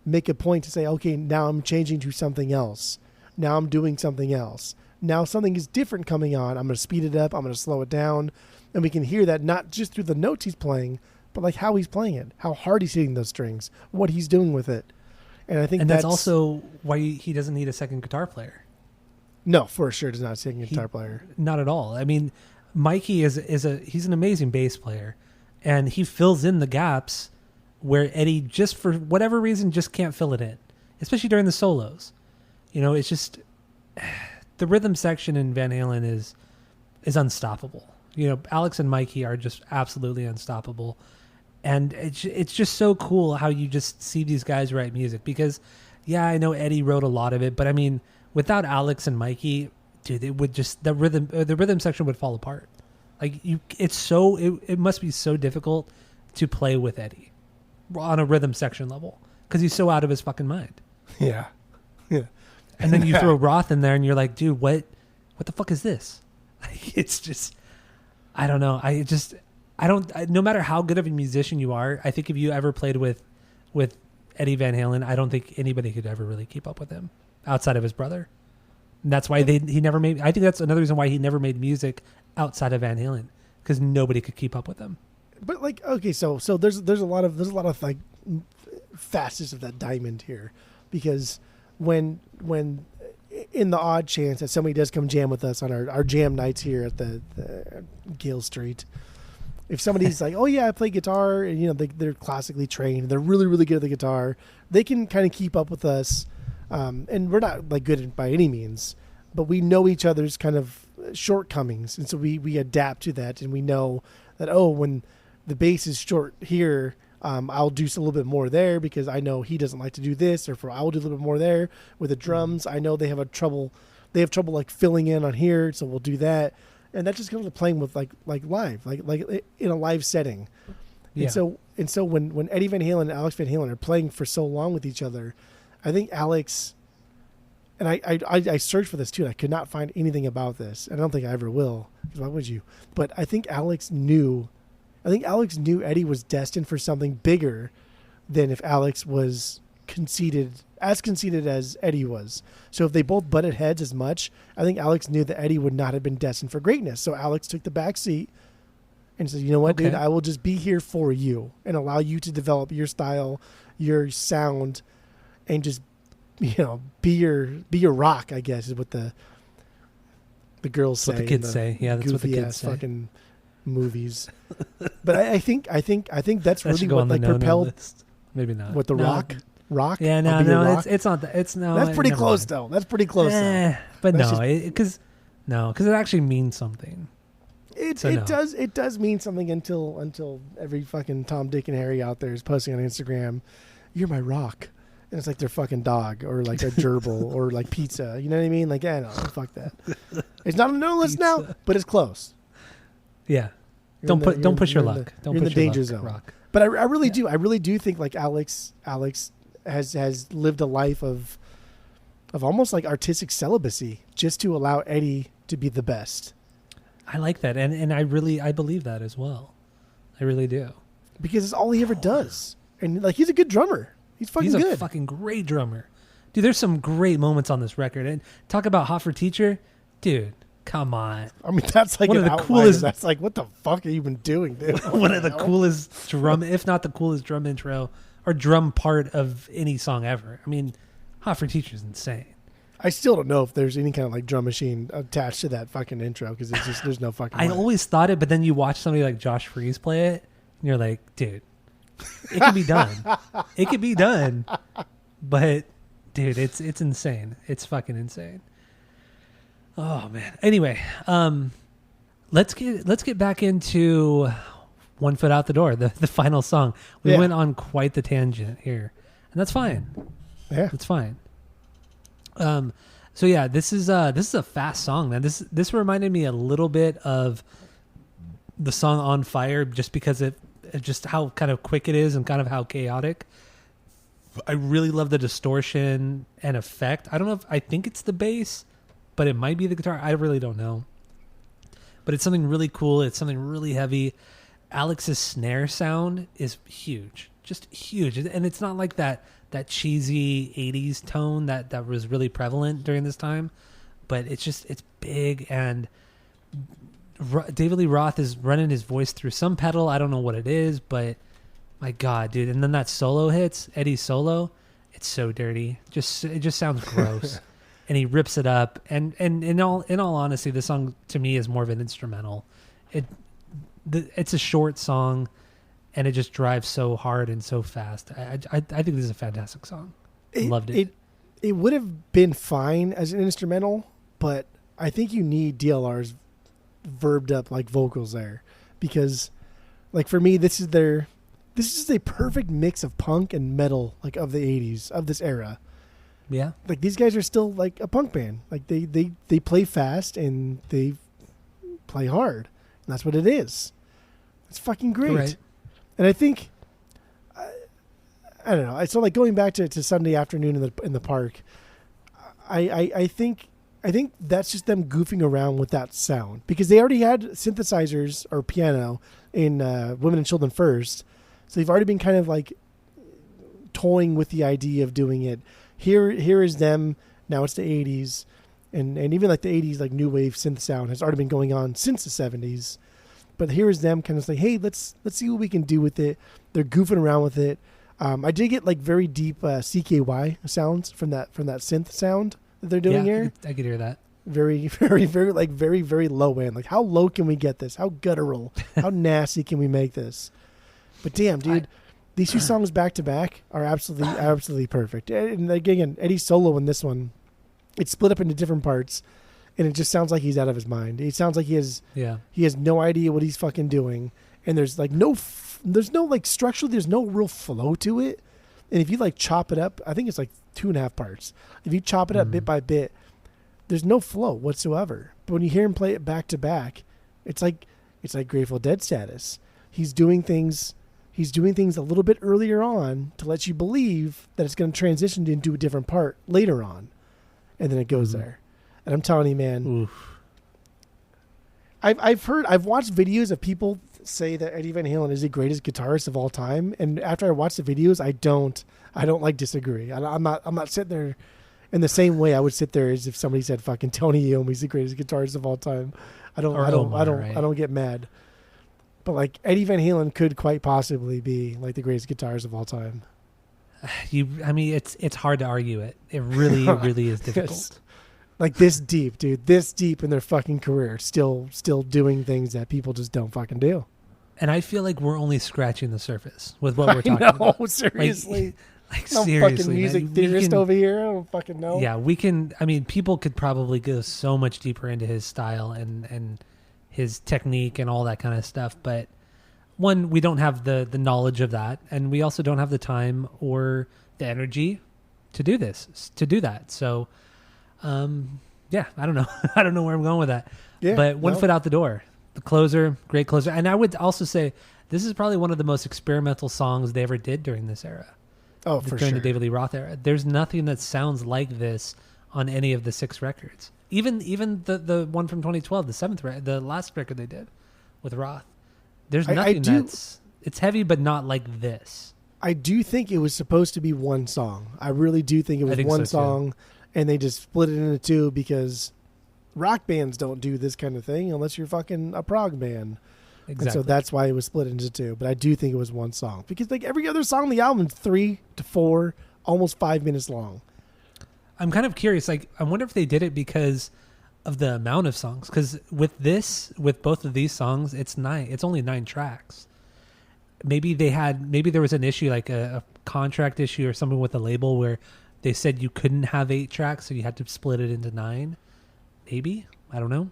make a point to say, okay, now I'm changing to something else. Now I'm doing something else. Now something is different coming on. I'm going to speed it up. I'm going to slow it down. And we can hear that not just through the notes he's playing, but like how he's playing it, how hard he's hitting those strings, what he's doing with it. And I think that's also why he doesn't need a second guitar player. No, for sure does not a second guitar player. Not at all. I mean, Mikey he's an amazing bass player, and he fills in the gaps where Eddie, just for whatever reason, just can't fill it in, especially during the solos. You know, it's just the rhythm section in Van Halen is unstoppable. You know, Alex and Mikey are just absolutely unstoppable. And it's just so cool how you just see these guys write music, because, yeah, I know Eddie wrote a lot of it, but I mean, without Alex and Mikey, dude, it would just, the rhythm section would fall apart. Like it must be so difficult to play with Eddie on a rhythm section level, because he's so out of his fucking mind. Yeah. Yeah. And then you throw Roth in there and you're like, dude, what the fuck is this? Like, it's just, I don't know. No matter how good of a musician you are, I think if you ever played with Eddie Van Halen, I don't think anybody could ever really keep up with him outside of his brother. And that's why he never made, I think that's another reason why he never made music outside of Van Halen, because nobody could keep up with him. But like, okay, so there's a lot of like facets of that diamond here, because when in the odd chance that somebody does come jam with us on our jam nights here at the Gale Street, if somebody's like, oh yeah, I play guitar, and you know they're classically trained, they're really really good at the guitar, they can kind of keep up with us, and we're not like good by any means, but we know each other's kind of shortcomings, and so we adapt to that, and we know that, oh, when the bass is short here, I'll do a little bit more there because I know he doesn't like to do this, or I will do a little bit more there. With the drums, I know they have trouble like filling in on here, so we'll do that. And that just comes to playing with like live, like in a live setting. Yeah. And so when Eddie Van Halen and Alex Van Halen are playing for so long with each other, I think Alex, and I searched for this too, and I could not find anything about this. I don't think I ever will, because why would you? But I think Alex knew Eddie was destined for something bigger than if Alex was conceited as Eddie was. So if they both butted heads as much, I think Alex knew that Eddie would not have been destined for greatness. So Alex took the back seat and said, you know what, dude, I will just be here for you and allow you to develop your style, your sound, and just, you know, be your rock, I guess, is what the girls say. What the kids say. Yeah, that's what the kids say. Fucking movies. But I think that's really what like propelled. Maybe not. What, the rock? Yeah, no, it's not. It's no. That's pretty close though. That's pretty close though. But because it actually means something. It does mean something until every fucking Tom, Dick, and Harry out there is posting on Instagram, "You're my rock," and it's like their fucking dog or like a gerbil or like pizza. You know what I mean? Like, yeah, no, fuck that. It's not on the no list now, but it's close. Yeah. Don't push your luck. Don't push your danger luck, zone. Rock. But I really do think like Alex has lived a life of almost like artistic celibacy just to allow Eddie to be the best. I like that, and I believe that as well. I really do, because it's all he ever does, and like he's a good drummer. He's good. He's a fucking great drummer, dude. There's some great moments on this record, and talk about Hot for Teacher, dude. Come on. I mean, that's like one of the coolest. That's like, what the fuck are you been doing, dude? One of the coolest drum, if not the coolest drum intro or drum part of any song ever. I mean, Hot for Teacher is insane. I still don't know if there's any kind of like drum machine attached to that fucking intro, because it's just there's no fucking. I always thought it, but then you watch somebody like Josh Freese play it, and you're like, dude, it can be done. It can be done, but dude, it's insane. It's fucking insane. Oh man. Anyway, let's get back into One Foot Out the Door, the final song. We went on quite the tangent here, and that's fine. Yeah, it's fine. So yeah, this is a fast song, man. This reminded me a little bit of the song On Fire, just because it just how kind of quick it is and kind of how chaotic. I really love the distortion and effect. I don't know I think it's the bass, but it might be the guitar. I really don't know. But it's something really cool. It's something really heavy. Alex's snare sound is huge. Just huge. And it's not like that cheesy 80s tone that was really prevalent during this time. But it's big. And David Lee Roth is running his voice through some pedal. I don't know what it is, but my God, dude. And then that solo hits, Eddie's solo. It's so dirty. It just sounds gross. And he rips it up, and in all honesty, the song to me is more of an instrumental. It's a short song, and it just drives so hard and so fast. I think this is a fantastic song. Loved it. It would have been fine as an instrumental, but I think you need DLR's verbed up like vocals there, because like for me, this is a perfect mix of punk and metal, like of the 80s, of this era. Yeah, like these guys are still like a punk band. Like they play fast and they play hard, and that's what it is. It's fucking great. Right. And I think I don't know. So like going back to Sunday afternoon in the park, I think that's just them goofing around with that sound, because they already had synthesizers or piano in Women and Children First, so they've already been kind of like toying with the idea of doing it. Here is them. Now it's the 80s, and even like the 80s, like new wave synth sound has already been going on since the 70s. But here is them kind of like, hey, let's see what we can do with it. They're goofing around with it. I did get like very deep CKY sounds from that synth sound that they're doing here. I could hear that. Very, very, very like very, very low end. Like, how low can we get this? How guttural? How nasty can we make this? But damn, dude. These two songs back to back are absolutely perfect. And again, Eddie's solo in this one, it's split up into different parts, and it just sounds like he's out of his mind. It sounds like he has no idea what he's fucking doing, and there's like there's no like structurally, there's no real flow to it. And if you like chop it up, I think it's like 2.5 parts. If you chop it up bit by bit, there's no flow whatsoever. But when you hear him play it back to back, it's like Grateful Dead status. He's doing things a little bit earlier on to let you believe that it's going to transition into a different part later on. And then it goes there. And I'm telling you, man, I've watched videos of people say that Eddie Van Halen is the greatest guitarist of all time. And after I watch the videos, I don't like disagree. I'm not sitting there in the same way I would sit there as if somebody said fucking Tony Iommi's the greatest guitarist of all time. I don't get mad. But like Eddie Van Halen could quite possibly be like the greatest guitarist of all time. It's hard to argue it. It really is difficult. Like this deep, dude. This deep in their fucking career, still doing things that people just don't fucking do. And I feel like we're only scratching the surface with what we're talking about. Seriously. Like I'm seriously, fucking music theorist over here. I don't fucking know. Yeah, we can. I mean, people could probably go so much deeper into his style and his technique and all that kind of stuff. But one, we don't have the knowledge of that, and we also don't have the time or the energy to do that. So, yeah, I don't know. I don't know where I'm going with that. Yeah, but One Foot Out the Door, the closer, great closer. And I would also say this is probably one of the most experimental songs they ever did during this era. Oh, for during sure. the David Lee Roth era. There's nothing that sounds like this on any of the 6 records. Even the one from 2012, the last record they did with Roth. There's nothing it's heavy, but not like this. I do think it was supposed to be one song. I really do think it was one song, and they just split it into 2 because rock bands don't do this kind of thing unless you're fucking a prog band. Exactly. And so that's why it was split into 2. But I do think it was one song because like every other song on the album is 3 to 4, almost 5 minutes long. I'm kind of curious. Like, I wonder if they did it because of the amount of songs. Because with both of these songs, it's only 9 tracks. Maybe there was an issue, like a contract issue or something with the label where they said you couldn't have 8 tracks, so you had to split it into 9. Maybe, I don't know.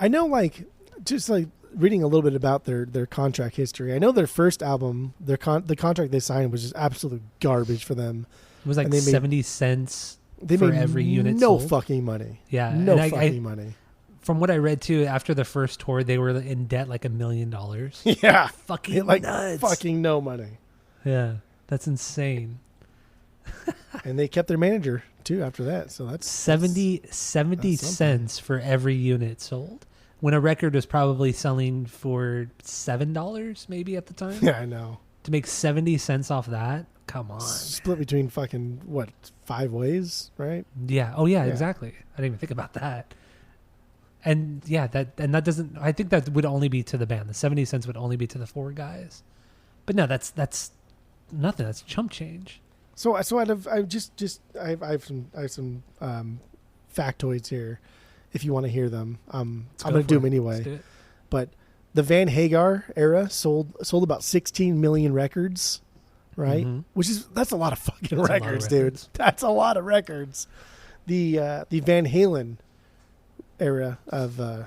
I know, like, just like reading a little bit about their contract history. I know their first album, the contract they signed was just absolute garbage for them. It was like 70 cents. They for made every unit no sold. Fucking money. Yeah, no fucking money. From what I read too, after the first tour, they were in debt like $1 million. Yeah, fucking like nuts. Fucking no money. Yeah, that's insane. And they kept their manager too after that. So that's 70 cents for every unit sold. When a record was probably selling for $7 maybe at the time. Yeah, I know. To make 70 cents off that. Come on. Split between fucking 5 ways, right? Yeah. Oh yeah, exactly. I didn't even think about that. And yeah, that doesn't. I think that would only be to the band. The 70 cents would only be to the 4 guys. But no, that's nothing. That's chump change. So I have some factoids here, if you want to hear them. I'm going to do them anyway. Let's do it. But the Van Hagar era sold about 16 million records. Right, mm-hmm. That's a lot of fucking records, dude. That's a lot of records. The Van Halen era of Van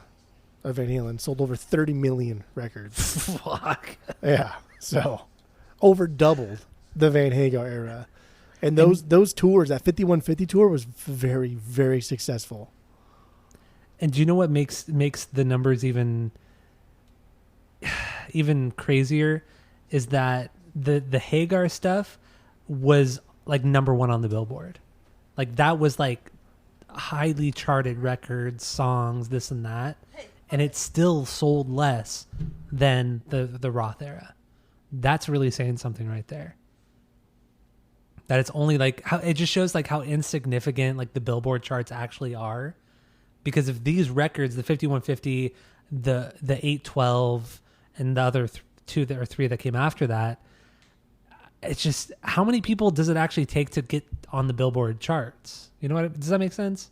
Halen sold over 30 million records. Fuck. Yeah, so over doubled the Van Hagar era, and those tours, that 5150 tour was very, very successful. And do you know what makes the numbers even crazier? Is that the Hagar stuff was like number 1 on the Billboard. Like that was like highly charted records, songs, this and that. And it still sold less than the Roth era. That's really saying something right there. That it's only like how it just shows like how insignificant like the Billboard charts actually are. Because if these records, the 5150, the 812 and the other 2 or 3 that came after that, it's just how many people does it actually take to get on the Billboard charts? You know what? Does that make sense?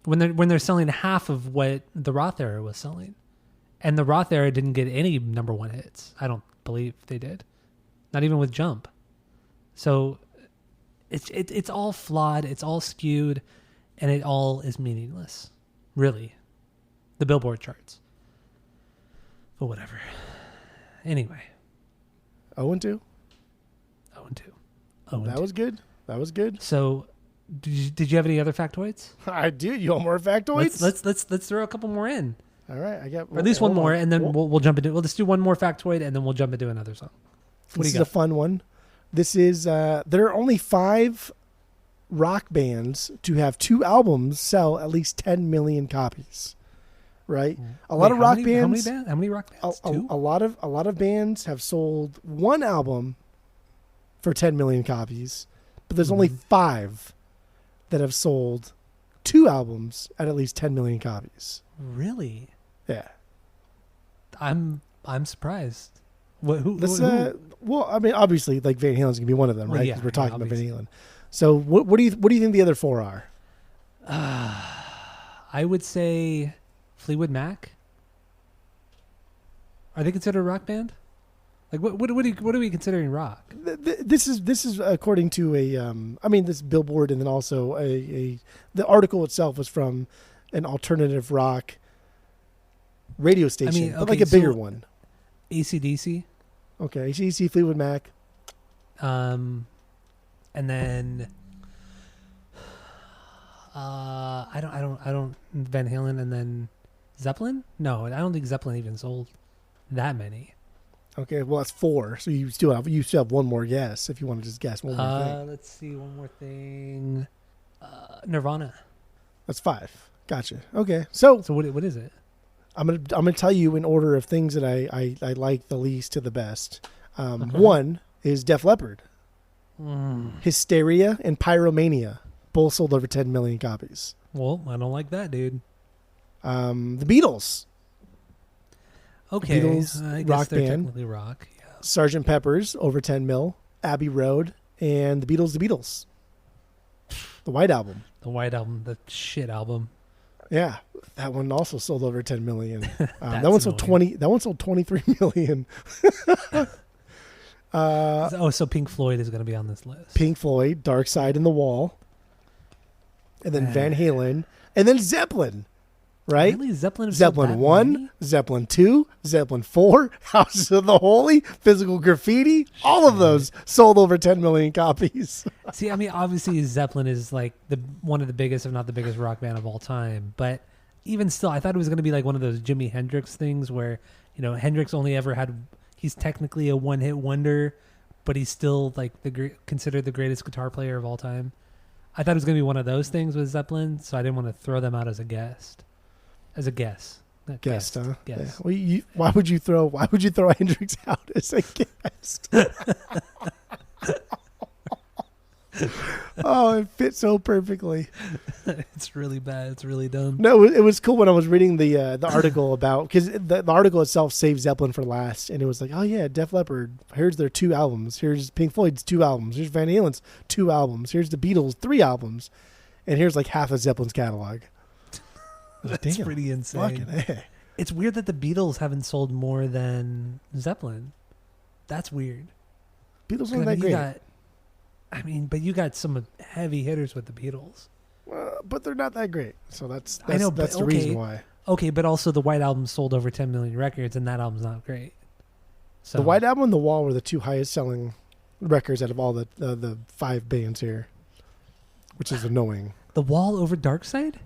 When they're selling half of what the Roth era was selling, and the Roth era didn't get any number 1 hits. I don't believe they did, not even with Jump. So it's all flawed. It's all skewed, and it all is meaningless. Really, the Billboard charts. But whatever. Anyway. 0-2. 0-2. That was good. That was good. So, did you have any other factoids? I do. You want more factoids? Let's throw a couple more in. All right, I got. Or at least one more, and then we'll jump into. We'll just do one more factoid, and then we'll jump into another song. This is a fun one. This is there are only 5 rock bands to have 2 albums sell at least 10 million copies. Right, a lot of rock bands. How many rock bands? 2? A lot of bands have sold 1 album for 10 million copies, but there's only 5 that have sold 2 albums at least 10 million copies. Really? Yeah. I'm surprised. Who? Well, I mean, obviously, like Van Halen's gonna be one of them, right? Yeah, we're talking about Van Halen. So, what do you think the other 4 are? I would say Fleetwood Mac. Are they considered a rock band? Like what are we considering rock? This is according to this Billboard, and then also the article itself was from an alternative rock radio station, but like a bigger one. AC/DC. Okay, AC/DC, Fleetwood Mac. And then I don't Van Halen, and then Zeppelin? No, I don't think Zeppelin even sold that many. Okay, well that's 4. So you still have one more guess if you want to just guess one more thing. Let's see, one more thing. Nirvana. That's 5. Gotcha. Okay, so what is it? I'm gonna tell you in order of things that I like the least to the best. One is Def Leppard. Hysteria and Pyromania both sold over 10 million copies. Well, I don't like that, dude. The Beatles. Okay, Beatles I guess rock they're band. technically rock. Yeah. Sgt. Pepper's over 10 mil. Abbey Road and the Beatles. The White Album. The White Album, the shit album. Yeah, that one also sold over 10 million. That one sold 20. That one sold 23 million. So Pink Floyd is going to be on this list. Pink Floyd, Dark Side in the Wall, and then Van Halen, and then Zeppelin. Right? Really? Zeppelin 1, Zeppelin 2, Zeppelin 4, Houses of the Holy, Physical Graffiti. All of those sold over 10 million copies. See, I mean, obviously Zeppelin is like one of the biggest, if not the biggest rock band of all time. But even still, I thought it was going to be like one of those Jimi Hendrix things where, Hendrix only ever he's technically a one-hit wonder, but he's still like considered the greatest guitar player of all time. I thought it was going to be one of those things with Zeppelin, so I didn't want to throw them out as a guest. As a guess. Guest, huh? Guess. Yeah. Well, why would you throw Hendrix out as a guest? Oh, it fits so perfectly. It's really bad. It's really dumb. No, it was cool when I was reading the article about, because the article itself saved Zeppelin for last, and it was like, oh yeah, Def Leppard, here's their 2 albums. Here's Pink Floyd's 2 albums. Here's Van Halen's 2 albums. Here's the Beatles' 3 albums, and here's like half of Zeppelin's catalog. That's pretty insane. It's weird that the Beatles haven't sold more than Zeppelin. That's weird. Beatles aren't that great. But you got some heavy hitters with the Beatles. But they're not that great. So that's the reason why. Okay, but also the White Album sold over 10 million records, and that album's not great. So the White Album and The Wall were the 2 highest selling records out of all the 5 bands here, which is annoying. The Wall over Dark Side?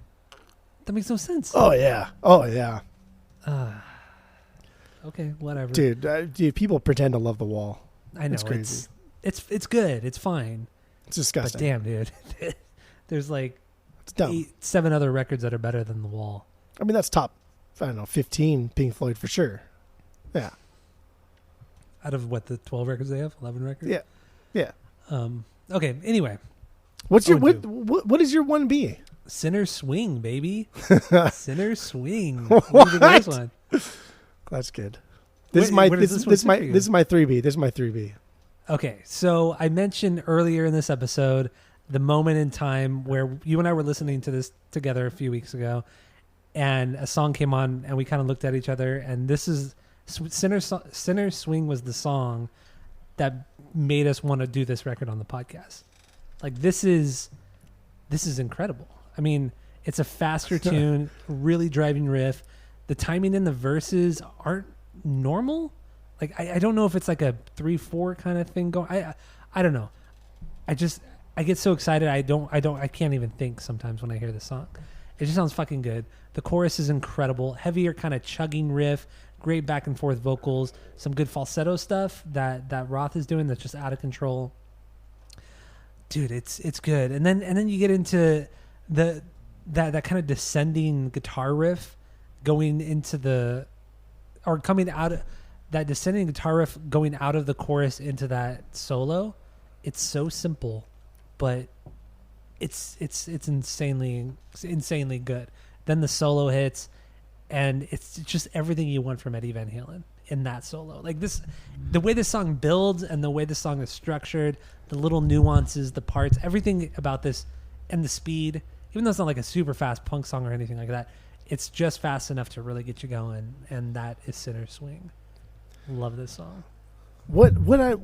That makes no sense. Oh yeah. Okay, whatever. Dude, people pretend to love The Wall. I know. It's crazy. It's good. It's fine. It's disgusting. But damn, dude. There's like 7 other records that are better than The Wall. I mean, that's top, 15 Pink Floyd for sure. Yeah. Out of what, the 12 records they have? 11 records? Yeah. Okay, anyway. What is your 1B? Sinner Swing, baby. Sinner Swing. What? This one. That's good. This is my 3B. This is my 3B. Okay, so I mentioned earlier in this episode the moment in time where you and I were listening to this together a few weeks ago, and a song came on, and we kind of looked at each other, and this is Sinner Swing was the song that made us want to do this record on the podcast. Like, this is incredible. I mean, it's a faster tune, really driving riff. The timing in the verses aren't normal. Like, I don't know if it's like a 3/4 kind of thing going. I don't know. I get so excited. I can't even think sometimes when I hear the song. It just sounds fucking good. The chorus is incredible. Heavier kind of chugging riff, great back and forth vocals, some good falsetto stuff that Roth is doing that's just out of control. Dude, it's good. And then you get into that kind of descending guitar riff going into coming out of that descending guitar riff going out of the chorus into that solo. It's so simple, but it's insanely good. Then the solo hits, and it's just everything you want from Eddie Van Halen in that solo. Like this, the way this song builds and the way the song is structured, the little nuances, the parts, everything about this, and the speed. Even though it's not like a super fast punk song or anything like that, it's just fast enough to really get you going, and that is Sinner Swing. Love this song. What I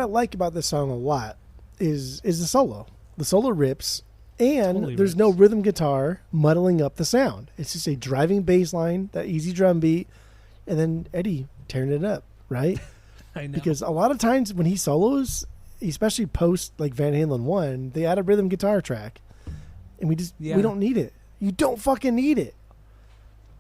like about this song a lot is the solo. The solo rips, and Totally there's rips. no rhythm guitar muddling up the sound. It's just a driving bass line, that easy drum beat, and then Eddie tearing it up, right? I know. Because a lot of times when he solos, especially post like Van Halen 1, they add a rhythm guitar track, and we don't need it. You don't fucking need it.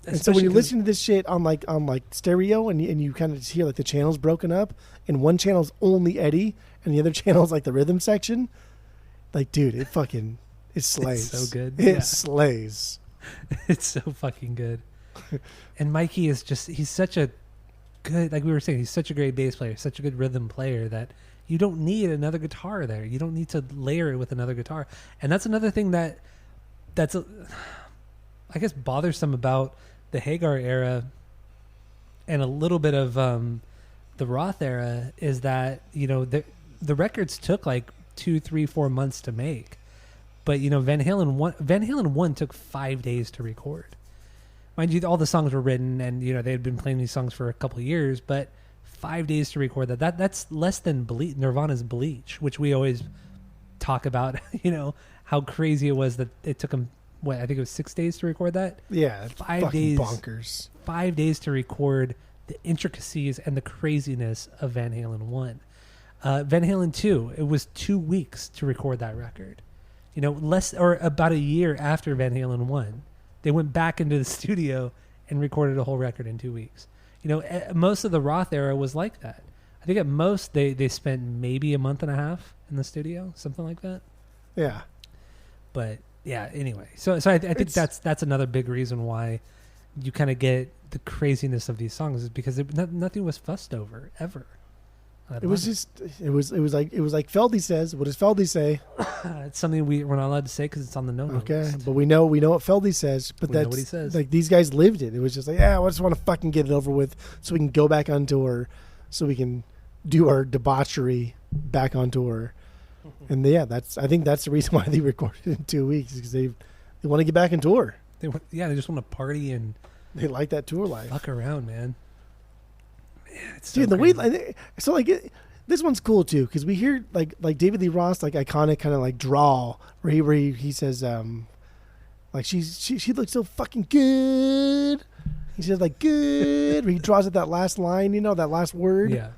And so when you listen to this shit on like stereo and you kind of just hear like the channels broken up, and one channel's only Eddie and the other channel's like the rhythm section, like dude, it slays. It's so good. It slays. It's so fucking good. And Mikey is he's such a good, like we were saying, he's such a great bass player, such a good rhythm player that you don't need another guitar there. You don't need to layer it with another guitar. And that's another thing that's I guess bothersome about the Hagar era and a little bit of the Roth era is that, the records took like 2, 3, 4 months to make. But, Van Halen 1 took 5 days to record. Mind you, all the songs were written and, they had been playing these songs for a couple of years, but 5 days to record that's less than Nirvana's Bleach, which we always talk about, how crazy it was that it took them, I think it was 6 days to record that? Yeah, 5 days. Bonkers. 5 days to record the intricacies and the craziness of Van Halen 1. Van Halen 2, it was 2 weeks to record that record. Less or about a year after Van Halen 1, they went back into the studio and recorded a whole record in 2 weeks. Most of the Roth era was like that. I think at most they spent maybe a month and a half in the studio, something like that. Yeah. But yeah, anyway. So I think that's another big reason why you kind of get the craziness of these songs is because nothing was fussed over ever. It was like Feldy says. What does Feldy say? It's something we're not allowed to say because it's on the no-no list. But we know what Feldy says. But that's what he says. Like these guys lived it. It was just like, I just want to fucking get it over with, so we can go back on tour, so we can do our debauchery back on tour. And I think that's the reason why they recorded in 2 weeks, because they want to get back on tour. They just want to party and they like that tour life. Fuck around, man. It's so dude, the way this one's cool too, because we hear like David Lee Roth like iconic kind of like drawl where he says like she looks so fucking good. He says like good. Where he draws at that last line, that last word. Yeah,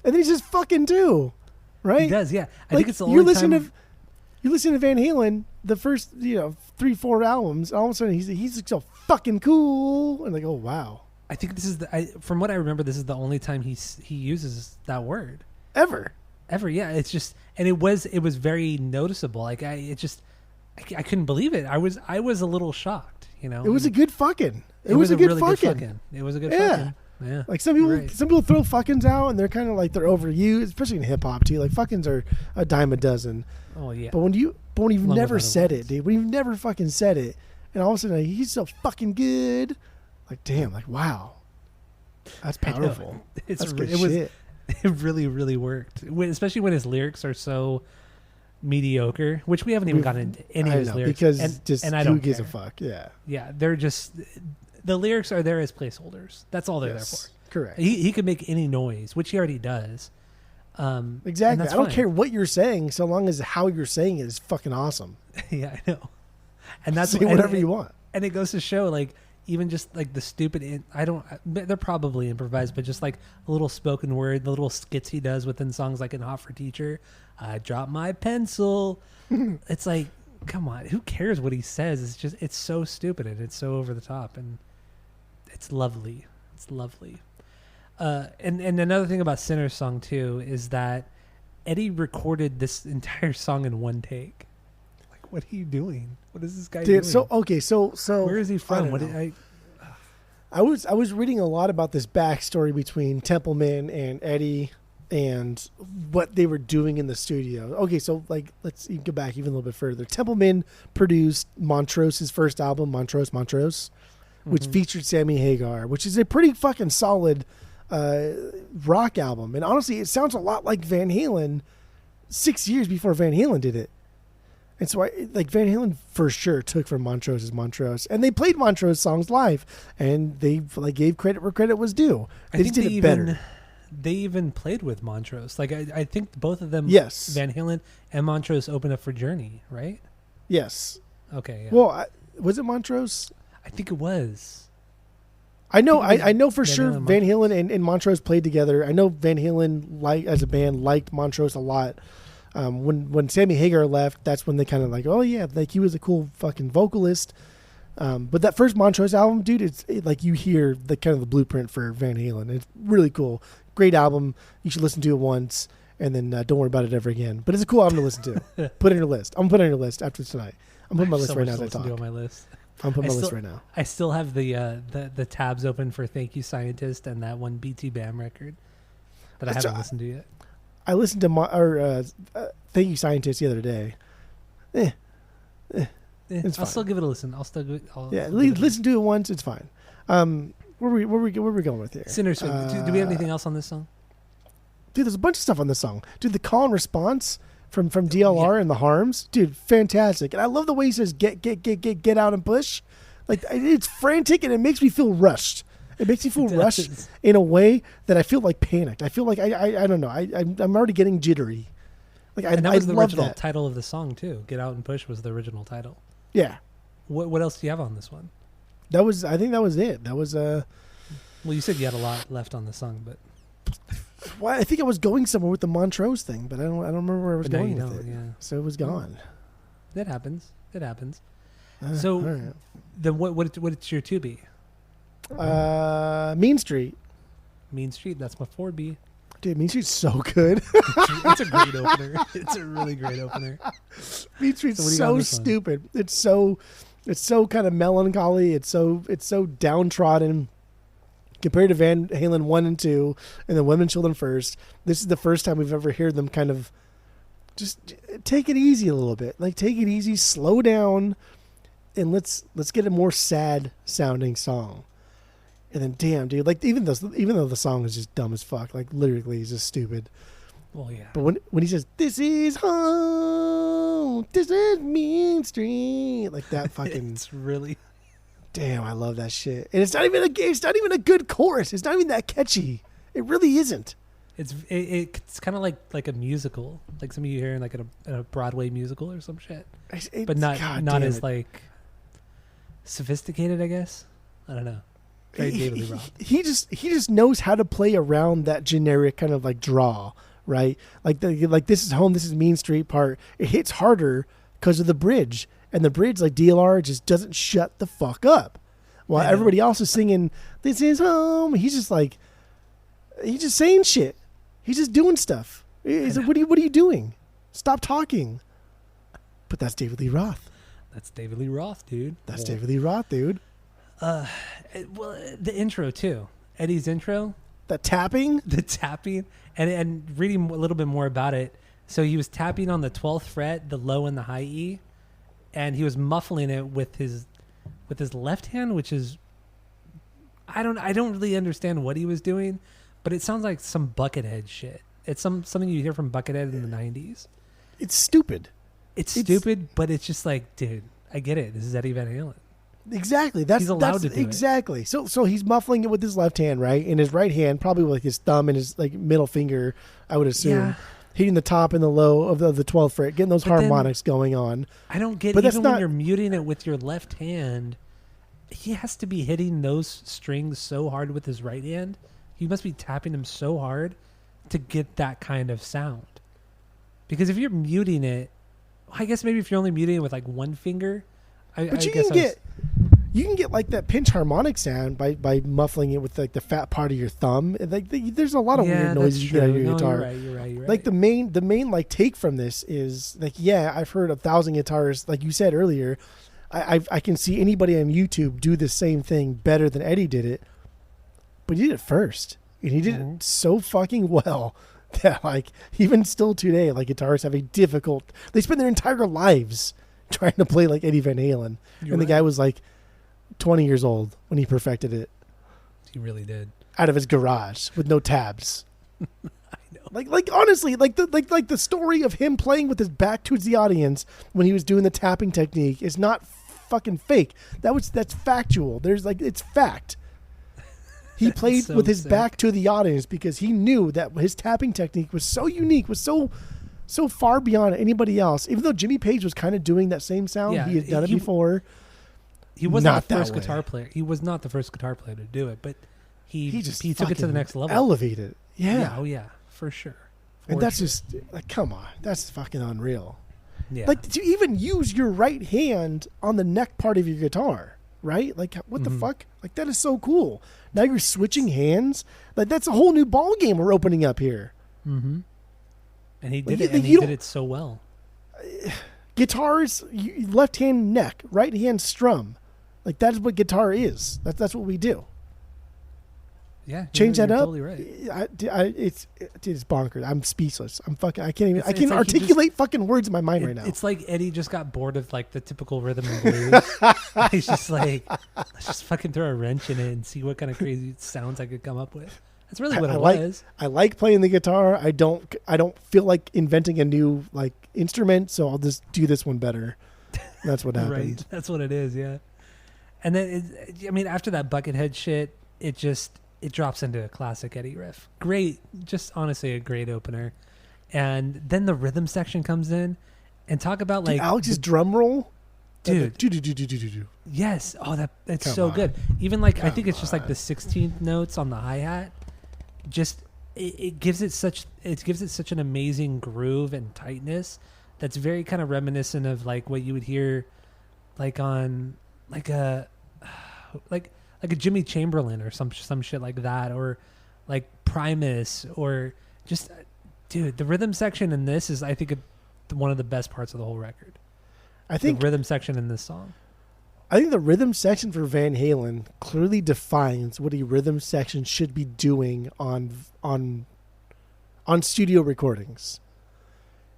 and then he says fucking too, right? He does, yeah. I think it's the only time you listen to Van Halen, the first 3-4 albums, all of a sudden he's so fucking cool, and like, oh wow. I think this is from what I remember, this is the only time he uses that word ever. Yeah, it's just, and it was very noticeable. Like I couldn't believe it. I was a little shocked. It was a good fucking. It was a good really fucking. Good fucking. It was a good fucking. Yeah. Like some people throw fuckings out and they're kind of like they're overused, especially in hip hop too. Like fuckings are a dime a dozen. Oh yeah. But when you've never said it, dude, when you've never fucking said it, and all of a sudden like, he's so fucking good. Like damn, like wow, that's powerful. That's good shit. It really, really worked, especially when his lyrics are so mediocre. Which we haven't even gotten into any of his lyrics because and I don't who gives care. a fuck? Yeah, yeah, they're just the lyrics are there as placeholders. That's all they're there for. Correct. He could make any noise, which he already does. Exactly. I don't care what you're saying, so long as how you're saying it is fucking awesome. Yeah, I know. And that's say whatever you want. And it goes to show, like, even just like the stupid, they're probably improvised, but just like a little spoken word, the little skits he does within songs like in Hot for Teacher, I dropped my pencil. It's like, come on, who cares what he says? It's so stupid and it's so over the top and it's lovely. It's lovely. And another thing about Sinner's song too is that Eddie recorded this entire song in one take. Like, what are you doing? What is this guy doing? So where is he from? I was reading a lot about this backstory between Templeman and Eddie and what they were doing in the studio. Okay, so like let's go back even a little bit further. Templeman produced Montrose's first album, Montrose, which featured Sammy Hagar, which is a pretty fucking solid rock album. And honestly, it sounds a lot like Van Halen 6 years before Van Halen did it. And so Van Halen for sure took from Montrose's Montrose, and they played Montrose songs live, and they gave credit where credit was due. They just did it better. They even played with Montrose. Like I think both of them, yes, Van Halen and Montrose opened up for Journey, right? Yes. Okay. Yeah. Well, was it Montrose? I think it was. I know for sure Van Halen and Montrose played together. I know Van Halen as a band liked Montrose a lot. When Sammy Hagar left, that's when they kind of like, oh yeah, like he was a cool fucking vocalist. But that first Montrose album, dude, it's like you hear the kind of the blueprint for Van Halen. It's really cool. Great album. You should listen to it once and then don't worry about it ever again. But it's a cool album to listen to. Put it on your list. I'm going to put it on your list after tonight. I'm putting my list right now as I talk. On my list. I'm putting my list right now. I still have the tabs open for Thank You Scientist and that one BT Bam record that I haven't listened to yet. I listened to Thank You Scientist the other day. It's I'll fine. still give it a listen. Listen to it once. It's fine. Where we going with here? Sinner's do we have anything else on this song? Dude, there's a bunch of stuff on this song. Dude, the call and response from DLR and the Harms, dude, fantastic. And I love the way he says get out and push. Like it's frantic and it makes me feel rushed. It makes me feel rushed in a way that I feel like panicked. I feel like I don't know. I'm already getting jittery. Like and that was the original title of the song too. Get Out and Push was the original title. Yeah. What else do you have on this one? I think that was it. That was Well, you said you had a lot left on the song, but well, I think I was going somewhere with the Montrose thing, but I don't remember where I was going with it. Yeah. So it was gone. That happens. It happens. So right. Then what's your 2B? Mean Street. Mean Street, that's my 4B. Dude, Mean Street's so good. It's a great opener. It's a really great opener. Mean Street's so stupid. It's so kind of melancholy. It's so downtrodden compared to Van Halen 1 and 2 and then Women, Children First. This is the first time we've ever heard them kind of just take it easy a little bit. Like take it easy, slow down, and let's get a more sad sounding song. And then, damn, dude, like even though the song is just dumb as fuck, like lyrically, it's just stupid. Well, yeah. But when he says, "This is home, this is Mean Street," like that fucking, it's really, damn, I love that shit. And it's not even a good chorus. It's not even that catchy. It really isn't. It's kind of like a musical, like some of you hear in like in a Broadway musical or some shit, but not as like sophisticated, I guess. I don't know. Very David Lee Roth. He just knows how to play around that generic kind of like draw, right? Like this is home, this is Mean Street part. It hits harder because of the bridge, and the bridge, like DLR, just doesn't shut the fuck up. While everybody else is singing, "This is home," he's just saying shit. He's just doing stuff. He's like, what are you doing? Stop talking. But that's David Lee Roth. That's David Lee Roth, dude. That's David Lee Roth, dude. Well, the intro too. Eddie's intro. The tapping, and reading a little bit more about it. So he was tapping on the 12th fret, the low and the high E, and he was muffling it with his left hand, which is I don't really understand what he was doing, but it sounds like some Buckethead shit. It's something you hear from Buckethead in the 90s. It's stupid. It's stupid, but it's just like, dude, I get it. This is Eddie Van Halen. Exactly. He's allowed to do exactly. It. So he's muffling it with his left hand, right? And his right hand, probably with like his thumb and his like middle finger, I would assume, hitting the top and the low of the 12th fret, getting those harmonics going on. I don't get it. Even when you're muting it with your left hand, he has to be hitting those strings so hard with his right hand. He must be tapping them so hard to get that kind of sound. Because if you're muting it, I guess maybe if you're only muting it with like one finger, you can get like that pinch harmonic sound by muffling it with like the fat part of your thumb. Like there's a lot of weird noises you get out of your guitar. You're right. Like the main like take from this is like, I've heard 1,000 guitarists, like you said earlier. I can see anybody on YouTube do the same thing better than Eddie did it, but he did it first, and he did it so fucking well that like even still today, like guitarists have they spend their entire lives trying to play like Eddie Van Halen. The guy was like 20 years old when he perfected it. He really did. Out of his garage with no tabs. I know. Like honestly, like the story of him playing with his back towards the audience when he was doing the tapping technique is not fucking fake. That's factual. It's fact. He played with his back to the audience because he knew that his tapping technique was so unique, was so far beyond anybody else. Even though Jimmy Page was kind of doing that same sound, he had done it before. He was not the first guitar player. He was not the first guitar player to do it, but he took it to the next level. Elevated. Yeah. Oh yeah, for sure. And that's just like, come on, that's fucking unreal. Yeah. Like to even use your right hand on the neck part of your guitar. right? Like, what the fuck? Like, that is so cool. Now you're switching hands. Like, that's a whole new ball game we're opening up here. Mm-hmm. And he did it. And he did it so well. Guitars, left hand neck, right hand strum. Like, that's what guitar is. That's what we do. Yeah, change that up. Totally right. It's bonkers. I'm speechless. I can't like articulate fucking words in my mind right now. It's like Eddie just got bored of like the typical rhythm and blues. He's just like, let's just fucking throw a wrench in it and see what kind of crazy sounds I could come up with. That's really what it was. I like playing the guitar. I don't feel like inventing a new like instrument, so I'll just do this one better. That's what happened. Right. That's what it is. Yeah. And then after that Buckethead shit, it drops into a classic Eddie riff. Great, just honestly a great opener. And then the rhythm section comes in, and talk about like Alex's drum roll, dude. Yes, that's so good. Even like I think it's just like the 16th notes on the hi-hat. Just it gives it such an amazing groove and tightness that's very kind of reminiscent of like what you would hear like on like a Jimmy Chamberlain or some shit like that, or like Primus, or just dude, the rhythm section in this is I think one of the best parts of the whole record. I think the rhythm section in this song. I think the rhythm section for Van Halen clearly defines what a rhythm section should be doing on studio recordings.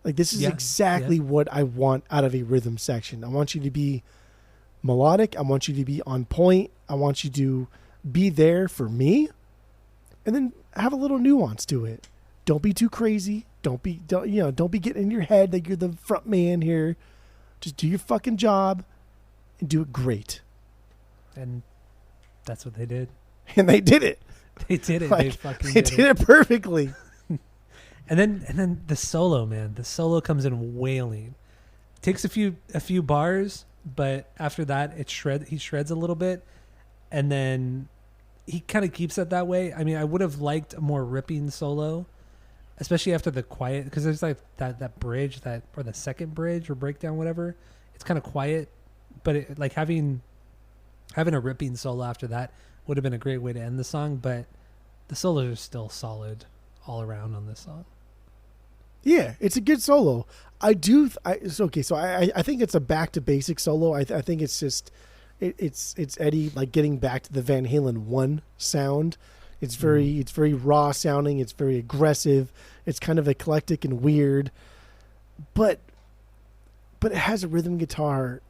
Like, this is exactly what I want out of a rhythm section. I want you to be melodic. I want you to be on point. I want you to be there for me, and then have a little nuance to it. Don't be too crazy. Don't be getting in your head that you're the front man here. Just do your fucking job and do it great. And that's what they did. And they did it. They did it. Like, they did it perfectly. And then the solo, man. The solo comes in wailing. Takes a few bars, but after that he shreds a little bit, and then he kind of keeps it that way. I mean, I would have liked a more ripping solo, especially after the quiet, because there's like that bridge or the second bridge or breakdown, whatever. It's kind of quiet, but like having a ripping solo after that would have been a great way to end the song. But the solos are still solid all around on this song. Yeah, it's a good solo. I think it's a back to basic solo. I think it's just it's Eddie like getting back to the Van Halen 1 sound. It's very raw sounding. It's very aggressive. It's kind of eclectic and weird, but it has a rhythm guitar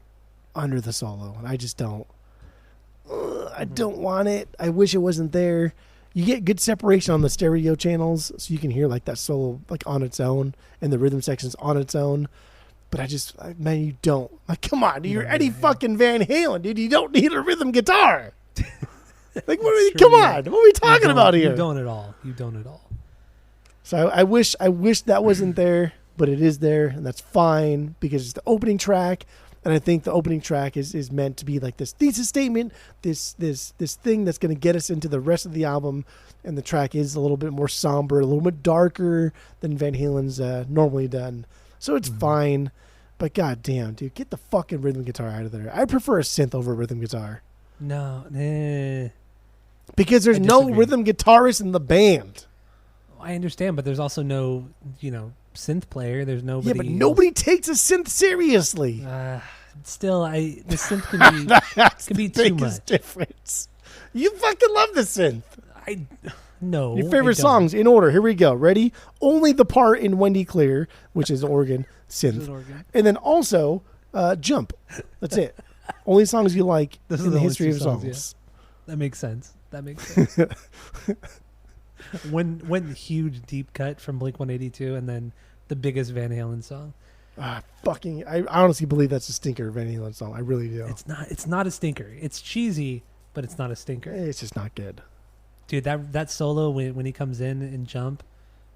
under the solo, and I just don't. I don't want it. I wish it wasn't there. You get good separation on the stereo channels, so you can hear like that solo like on its own, and the rhythm section's on its own. But man, you don't. Like, come on, you're Eddie fucking Van Halen, dude. You don't need a rhythm guitar. Like, come on, what are we talking about here? You don't at all. So I wish that wasn't there, but it is there, and that's fine because it's the opening track. And I think the opening track is meant to be like this thesis statement, this thing that's going to get us into the rest of the album. And the track is a little bit more somber, a little bit darker than Van Halen's normally done. So it's fine. But goddamn, dude, get the fucking rhythm guitar out of there. I prefer a synth over rhythm guitar. No, because there's no rhythm guitarist in the band. I understand, but there's also no, synth player. There's nobody. Yeah, but nobody takes a synth seriously. Still, the synth can be too much. Difference. You fucking love the synth. No. Your favorite songs in order. Here we go. Ready? Only the part in Wendy Clear, which is organ synth, and then also Jump. That's it. Only songs you like in the history of songs. Yeah. That makes sense. When huge deep cut from Blink-182, and then the biggest Van Halen song. I honestly believe that's a stinker Van Halen song. I really do. It's not a stinker. It's cheesy, but it's not a stinker. It's just not good. Dude, that solo when he comes in and Jump,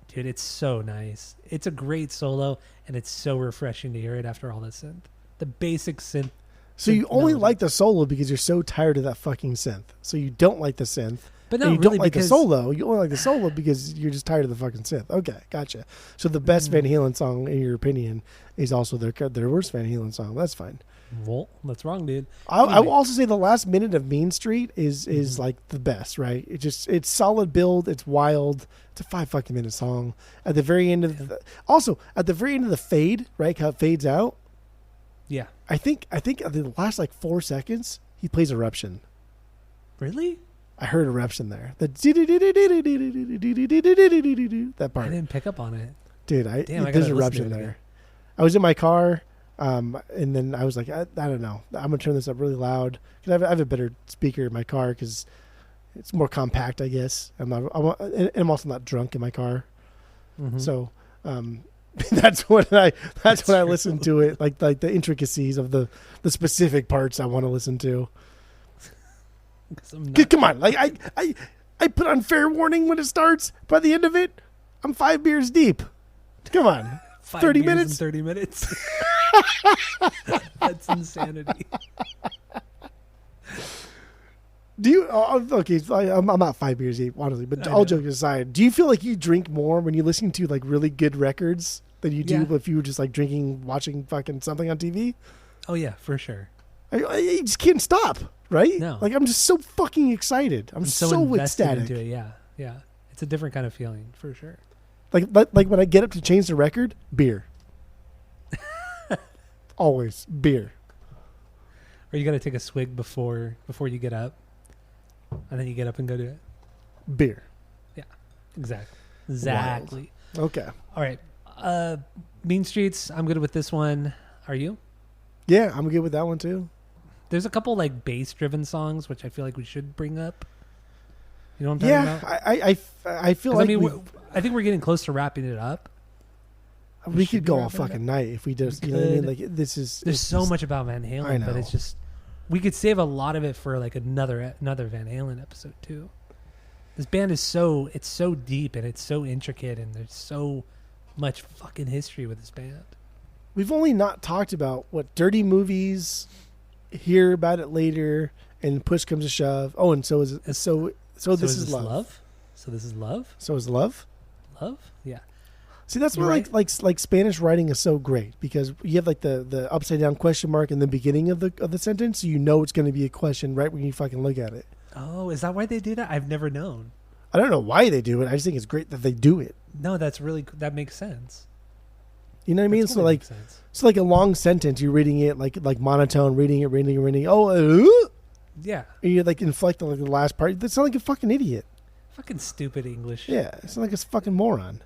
dude, it's so nice. It's a great solo, and it's so refreshing to hear it after all this synth. The basic synth. So you only like the solo because you're so tired of that fucking synth. So you don't like the synth. But you don't like the solo. You only like the solo because you're just tired of the fucking synth. Okay, gotcha. So the best Van Halen song, in your opinion, is also their worst Van Halen song. That's fine. Well, that's wrong, dude. I will also say the last minute of Mean Street is like the best, right? It's solid build. It's wild. It's a 5 fucking minute song. At the very end of at the very end of the fade, right? How it fades out. Yeah. I think the last like 4 seconds he plays Eruption. Really? I heard Eruption there. That part. I didn't pick up on it. Dude, there's Eruption there. I was in my car. And then I was like, I don't know. I'm going to turn this up really loud. Because I have a better speaker in my car because it's more compact, I guess. And I'm also not drunk in my car. Mm-hmm. So that's when I listen to it, like the intricacies of the specific parts I want to listen to. Come on. Like I put on fair warning when it starts. By the end of it, I'm 5 beers deep. Come on. 30 minutes? 30 minutes. That's insanity. Do you? Okay, I'm not 5 beers deep, honestly. But all jokes aside, do you feel like you drink more when you listen to like really good records than you do if you were just like watching fucking something on TV? Oh yeah, for sure. I just can't stop, right? No, like I'm just so fucking excited. I'm so invested ecstatic into it. Yeah. It's a different kind of feeling for sure. Like when I get up to change the record, beer. Always beer. Or you got to take a swig before you get up, and then you get up and go do it. Beer. Yeah, exactly. Wild. Okay. All right. Mean Streets. I'm good with this one. Are you? Yeah, I'm good with that one too. There's a couple like bass-driven songs which I feel like we should bring up. You know what I'm talking about? Yeah, I feel like I think we're getting close to wrapping it up. We could go all fucking night if we just, you know what I mean? Like there's so much about Van Halen, but it's just, we could save a lot of it for like another Van Halen episode too. This band is so deep and it's so intricate and there's so much fucking history with this band. We've only not talked about what Dirty Movies, Hear About It Later, and Push Comes to Shove. Oh, and so is it, so this is love. So this is love. So is love. Love, yeah. See, that's why like Spanish writing is so great because you have like the upside down question mark in the beginning of the sentence, so you know it's going to be a question right when you fucking look at it. Oh, is that why they do that? I've never known. I don't know why they do it. I just think it's great that they do it. No, that makes sense. You know what I mean? Totally So like a long sentence, you're reading it like monotone, reading it. Yeah. And you're like inflecting like the last part. That sounds like a fucking idiot. Fucking stupid English. Yeah, it's like a fucking moron.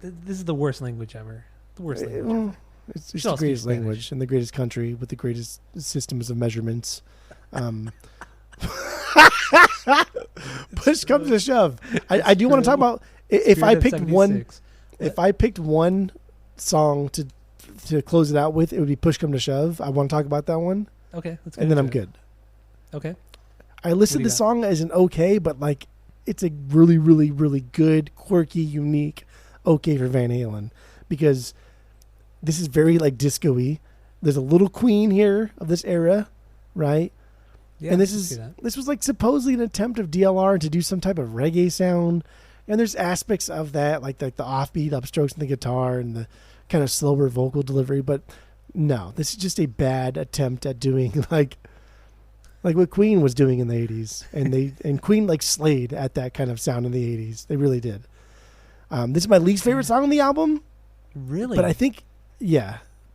This is the worst language ever. The worst language ever. It's the greatest language in the greatest country with the greatest systems of measurements. Push comes to shove. I do want to talk about if I picked one song to close it out with, it would be Push Come to Shove. I want to talk about that one. Okay, let's go. And then I'm good. Okay. I listed the song as an okay, but like it's a really, really, really good, quirky, unique okay for Van Halen because this is very like disco-y. There's a little Queen here of this era, right? Yeah, and this was like supposedly an attempt of DLR to do some type of reggae sound, and there's aspects of that like the offbeat upstrokes in the guitar and the kind of slower vocal delivery, but no, this is just a bad attempt at doing like what Queen was doing in the 80s, and Queen like slayed at that kind of sound in the 80s. They really did. This is my least favorite song on the album. Really? But I think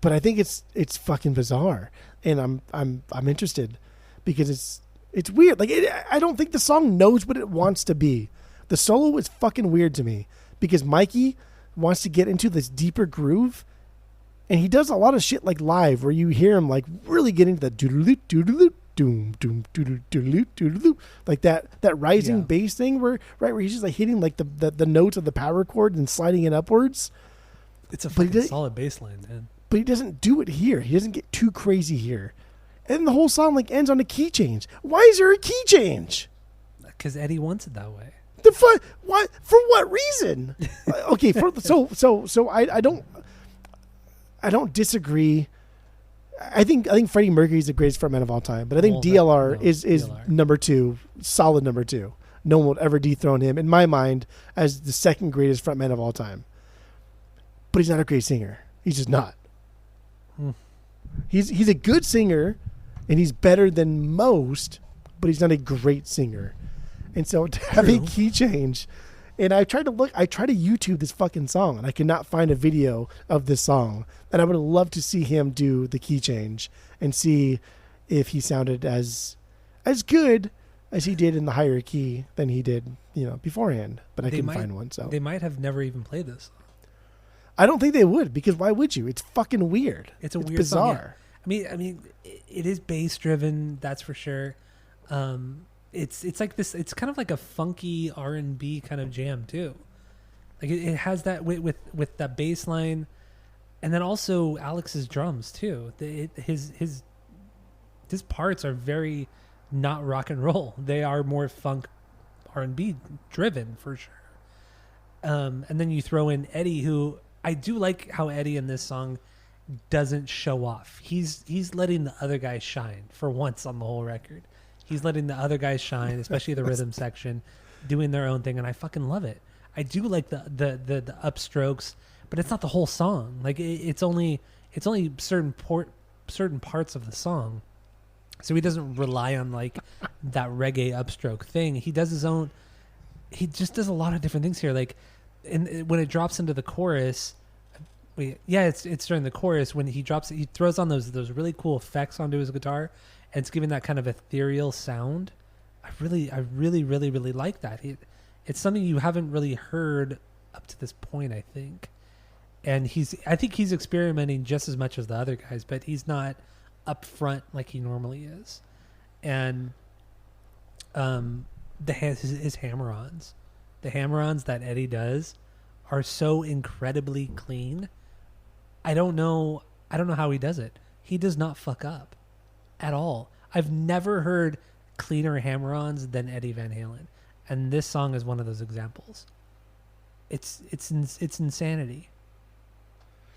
it's fucking bizarre, and I'm interested because it's weird. Like I don't think the song knows what it wants to be. The solo is fucking weird to me because Mikey wants to get into this deeper groove, and he does a lot of shit like live where you hear him like really get into the doodle doodle doom doom doodle doodle like that rising bass thing where he's just like hitting like the notes of the power chord and sliding it upwards. It's a fucking solid bass line, man. But he doesn't do it here. He doesn't get too crazy here. And the whole song like ends on a key change. Why is there a key change? Because Eddie wants it that way. The fuck? What? For what reason? Okay. So I don't disagree. I think Freddie Mercury is the greatest frontman of all time, but I think DLR is DLR. Number 2, solid number 2. No one will ever dethrone him in my mind as the second greatest frontman of all time. But he's not a great singer. He's just not. He's a good singer, and he's better than most, but he's not a great singer. And so to have a key change, and I tried to YouTube this fucking song, and I could not find a video of this song. And I would have loved to see him do the key change and see if he sounded as good as he did in the higher key than he did, beforehand. But I couldn't find one. So they might have never even played this. I don't think they would, because why would you? It's fucking weird. It's weird, bizarre. Song, yeah. I mean, it is bass driven. That's for sure. It's like this. It's kind of like a funky R&B kind of jam too. Like it has that with that bass line, and then also Alex's drums too. His parts are very not rock and roll. They are more funk R&B driven for sure. And then you throw in Eddie, who I do like how Eddie in this song doesn't show off. He's letting the other guys shine for once on the whole record. He's letting the other guys shine, especially the rhythm section, doing their own thing, and I fucking love it. I do like the upstrokes, but it's not the whole song. Like it's only certain parts of the song. So he doesn't rely on like that reggae upstroke thing. He does his own. He just does a lot of different things here. Like, when it drops into the chorus, it's during the chorus when he throws on those really cool effects onto his guitar, and it's giving that kind of ethereal sound. I really like that. It's something you haven't really heard up to this point, I think. And I think he's experimenting just as much as the other guys, but he's not up front like he normally is. And his hammer-ons. The hammer-ons that Eddie does are so incredibly clean. I don't know how he does it. He does not fuck up at all. I've never heard cleaner hammer-ons than Eddie Van Halen, and this song is one of those examples. It's insanity.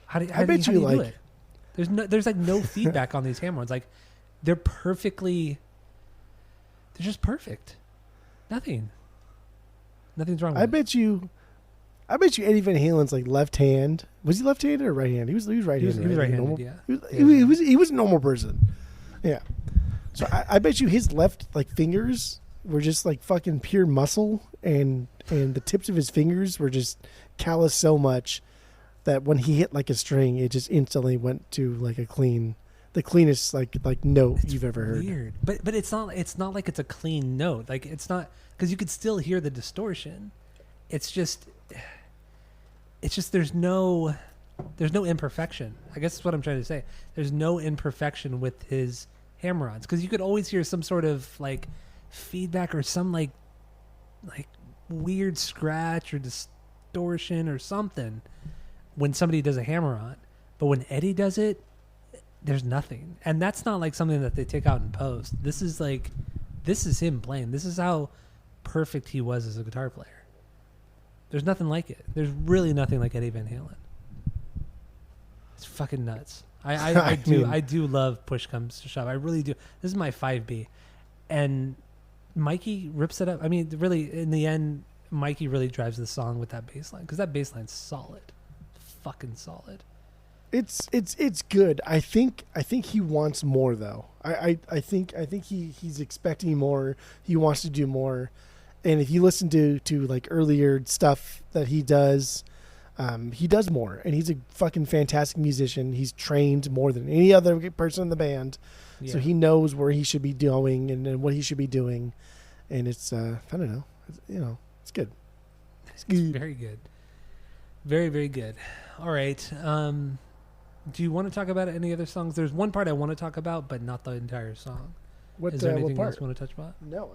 How do you do it? There's like no feedback on these hammer-ons. Like they're just perfect. Nothing's wrong with I bet you Eddie Van Halen's like left hand. Was he left-handed or right-handed? He was right-handed. He was right-handed, normal, yeah. He was a normal person. Yeah. So I bet you his left like fingers were just like fucking pure muscle, and the tips of his fingers were just calloused so much that when he hit like a string, it just instantly went to like the cleanest like note you've ever heard. Weird, but it's not like it's a clean note. Like it's not, because you could still hear the distortion. It's just there's no imperfection. I guess that's what I'm trying to say. There's no imperfection with his hammer-ons, because you could always hear some sort of like feedback or some like weird scratch or distortion or something when somebody does a hammer-on. But when Eddie does it, there's nothing. And that's not like something that they take out in post. This is him playing. This is how perfect he was as a guitar player. There's nothing like it. There's really nothing like Eddie Van Halen. It's fucking nuts. I do love Push Comes to Shove. I really do. This is my 5B. And Mikey rips it up. I mean, really, in the end, Mikey really drives the song with that bass line, because that bass line's solid. Fucking solid. It's good. I think he wants more though. I think he's expecting more. He wants to do more. And if you listen to like earlier stuff that he does more. And he's a fucking fantastic musician. He's trained more than any other person in the band. Yeah. So he knows where he should be going and what he should be doing. And it's I don't know. It's good. It's very good. Very, very good. All right. Do you want to talk about any other songs? There's one part I want to talk about, but not the entire song. Is there anything else you want to touch about? No,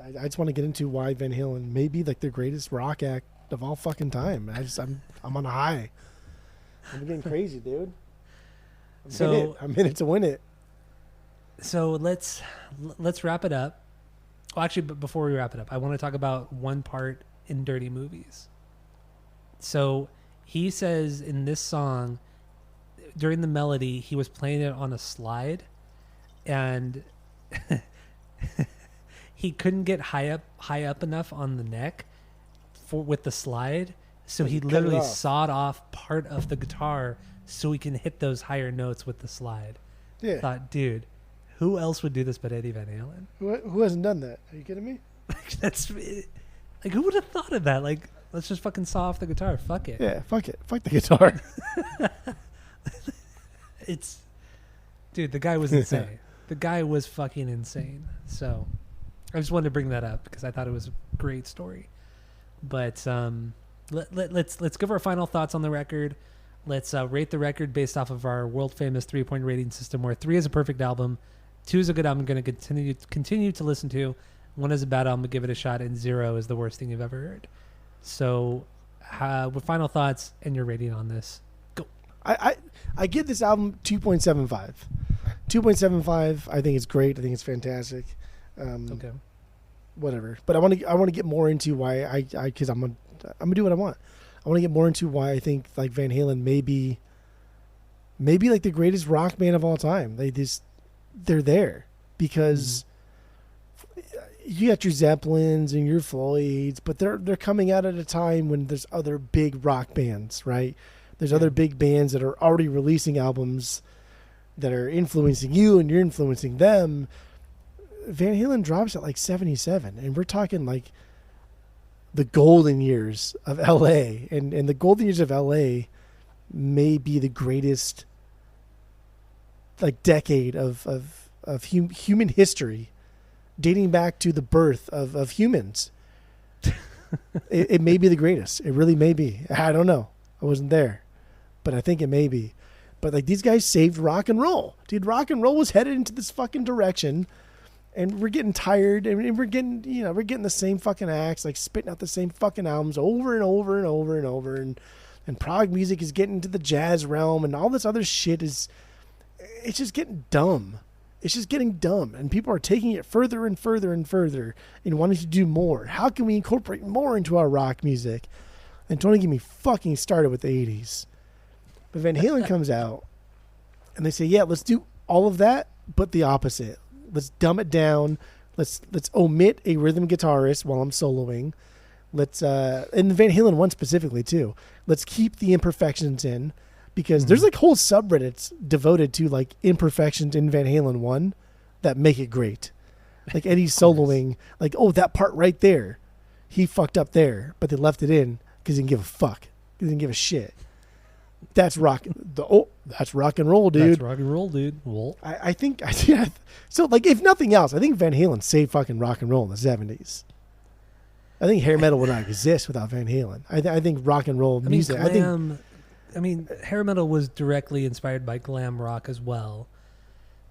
I just want to get into why Van Halen may be like the greatest rock act of all fucking time. I'm on a high. I'm getting crazy, dude. I'm in it to win it. So let's wrap it up. Well, actually, but before we wrap it up, I want to talk about one part in Dirty Movies. So he says in this song, during the melody, he was playing it on a slide, and he couldn't get high up enough on the neck with the slide, so he literally sawed off part of the guitar so he can hit those higher notes with the slide. Yeah. thought, dude, who else would do this but Eddie Van Halen? Who hasn't done that? Are you kidding me? That's like, who would have thought of that? Like, let's just fucking saw off the guitar. Fuck it. Yeah, fuck it. Fuck the guitar. Dude, the guy was insane. The guy was fucking insane. So I just wanted to bring that up because I thought it was a great story. But let's give our final thoughts on the record. Let's rate the record based off of our world famous 3-point rating system, where 3 is a perfect album, 2 is a good album, I'm going to continue to listen to. 1 is a bad album, give it a shot, and 0 is the worst thing you've ever heard. So, with final thoughts and your rating on this, go. I give this album 2.75. 2.75. I think it's great. I think it's fantastic. Okay. Whatever. But I want to get more into why because I'm gonna do what I want. I want to get more into why I think like Van Halen may be like the greatest rock band of all time. They're there because you got your Zeppelins and your Floyds, but they're coming out at a time when there's other big rock bands, right? There's other big bands that are already releasing albums that are influencing you and you're influencing them. Van Halen drops at like 77, and we're talking like the golden years of LA, and the golden years of LA may be the greatest like decade of human history, dating back to the birth of humans. It may be the greatest. It really may be. I don't know. I wasn't there, but I think it may be. But like these guys saved rock and roll, dude. Rock and roll was headed into this fucking direction. And we're getting tired, and we're getting the same fucking acts, like spitting out the same fucking albums over and over and over and over, and prog music is getting into the jazz realm, and all this other shit it's just getting dumb. It's just getting dumb, and people are taking it further and further and further, and wanting to do more. How can we incorporate more into our rock music? And don't get me fucking started with the 80s. But Van Halen comes out, and they say, yeah, let's do all of that, but the opposite. Let's dumb it down. Let's omit a rhythm guitarist while I'm soloing. Let's and the Van Halen one specifically too. Let's keep the imperfections in, because there's like whole subreddits devoted to like imperfections in Van Halen 1 that make it great. Like Eddie's soloing, like, oh, that part right there, he fucked up there, but they left it in because he didn't give a fuck. He didn't give a shit. That's rock. That's rock and roll, dude. That's rock and roll, dude. Well, I think so. Like, if nothing else, I think Van Halen saved fucking rock and roll in the 70s. I think hair metal would not exist without Van Halen. I think rock and roll music. I mean, hair metal was directly inspired by glam rock as well.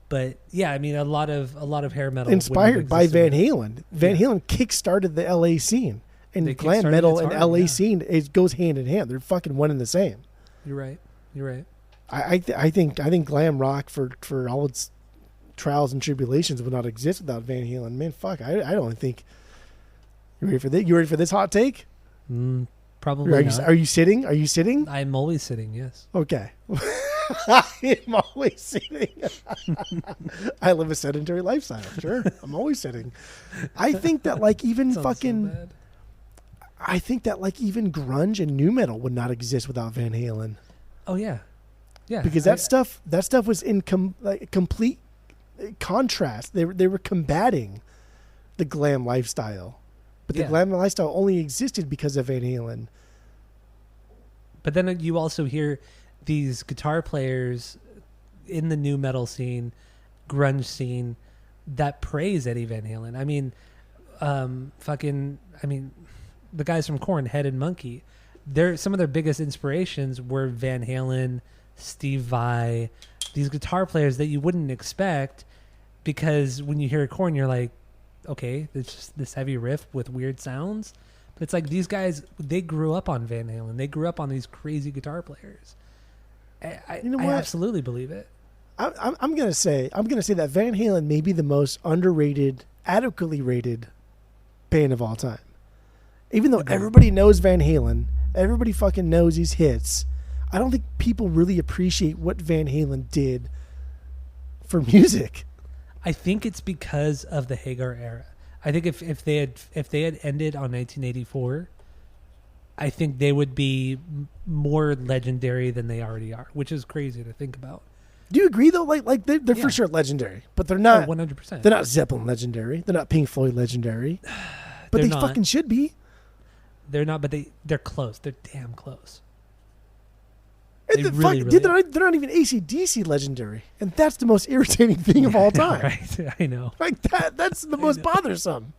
But yeah, I mean, a lot of hair metal inspired by Van Halen. Van Halen kick-started the LA scene, and glam metal and LA scene, it goes hand in hand. They're fucking one and the same. You're right. I think glam rock for all its trials and tribulations would not exist without Van Halen. Man, fuck, I don't think. You ready for this? You ready for this hot take? Probably not. Are you sitting? Are you sitting? I'm always sitting. Yes. Okay. I'm always sitting. I live a sedentary lifestyle. Sure, I'm always sitting. I think that like even fucking. So I think that like even grunge and nu metal would not exist without Van Halen. Oh yeah, yeah. Because that stuff was in complete contrast. They were combating the glam lifestyle, but the glam lifestyle only existed because of Van Halen. But then you also hear these guitar players in the nu metal scene, grunge scene, that praise Eddie Van Halen. I mean, the guys from Korn, Head and Monkey, some of their biggest inspirations were Van Halen, Steve Vai, these guitar players that you wouldn't expect, because when you hear Korn, you're like, okay, it's just this heavy riff with weird sounds. But it's like these guys, they grew up on Van Halen. They grew up on these crazy guitar players. I absolutely believe it. I'm gonna say that Van Halen may be the most underrated, adequately rated band of all time. Even though everybody knows Van Halen, everybody fucking knows his hits, I don't think people really appreciate what Van Halen did for music. I think it's because of the Hagar era. I think if they had ended on 1984, I think they would be more legendary than they already are, which is crazy to think about. Do you agree though? Like they're for sure legendary, but they're not 100%. They're not Zeppelin legendary. They're not Pink Floyd legendary. But they fucking should be. They're not, but they're close. They're damn close. They're not even AC/DC legendary, and that's the most irritating thing of all time. Right? I know. Like that's the most bothersome.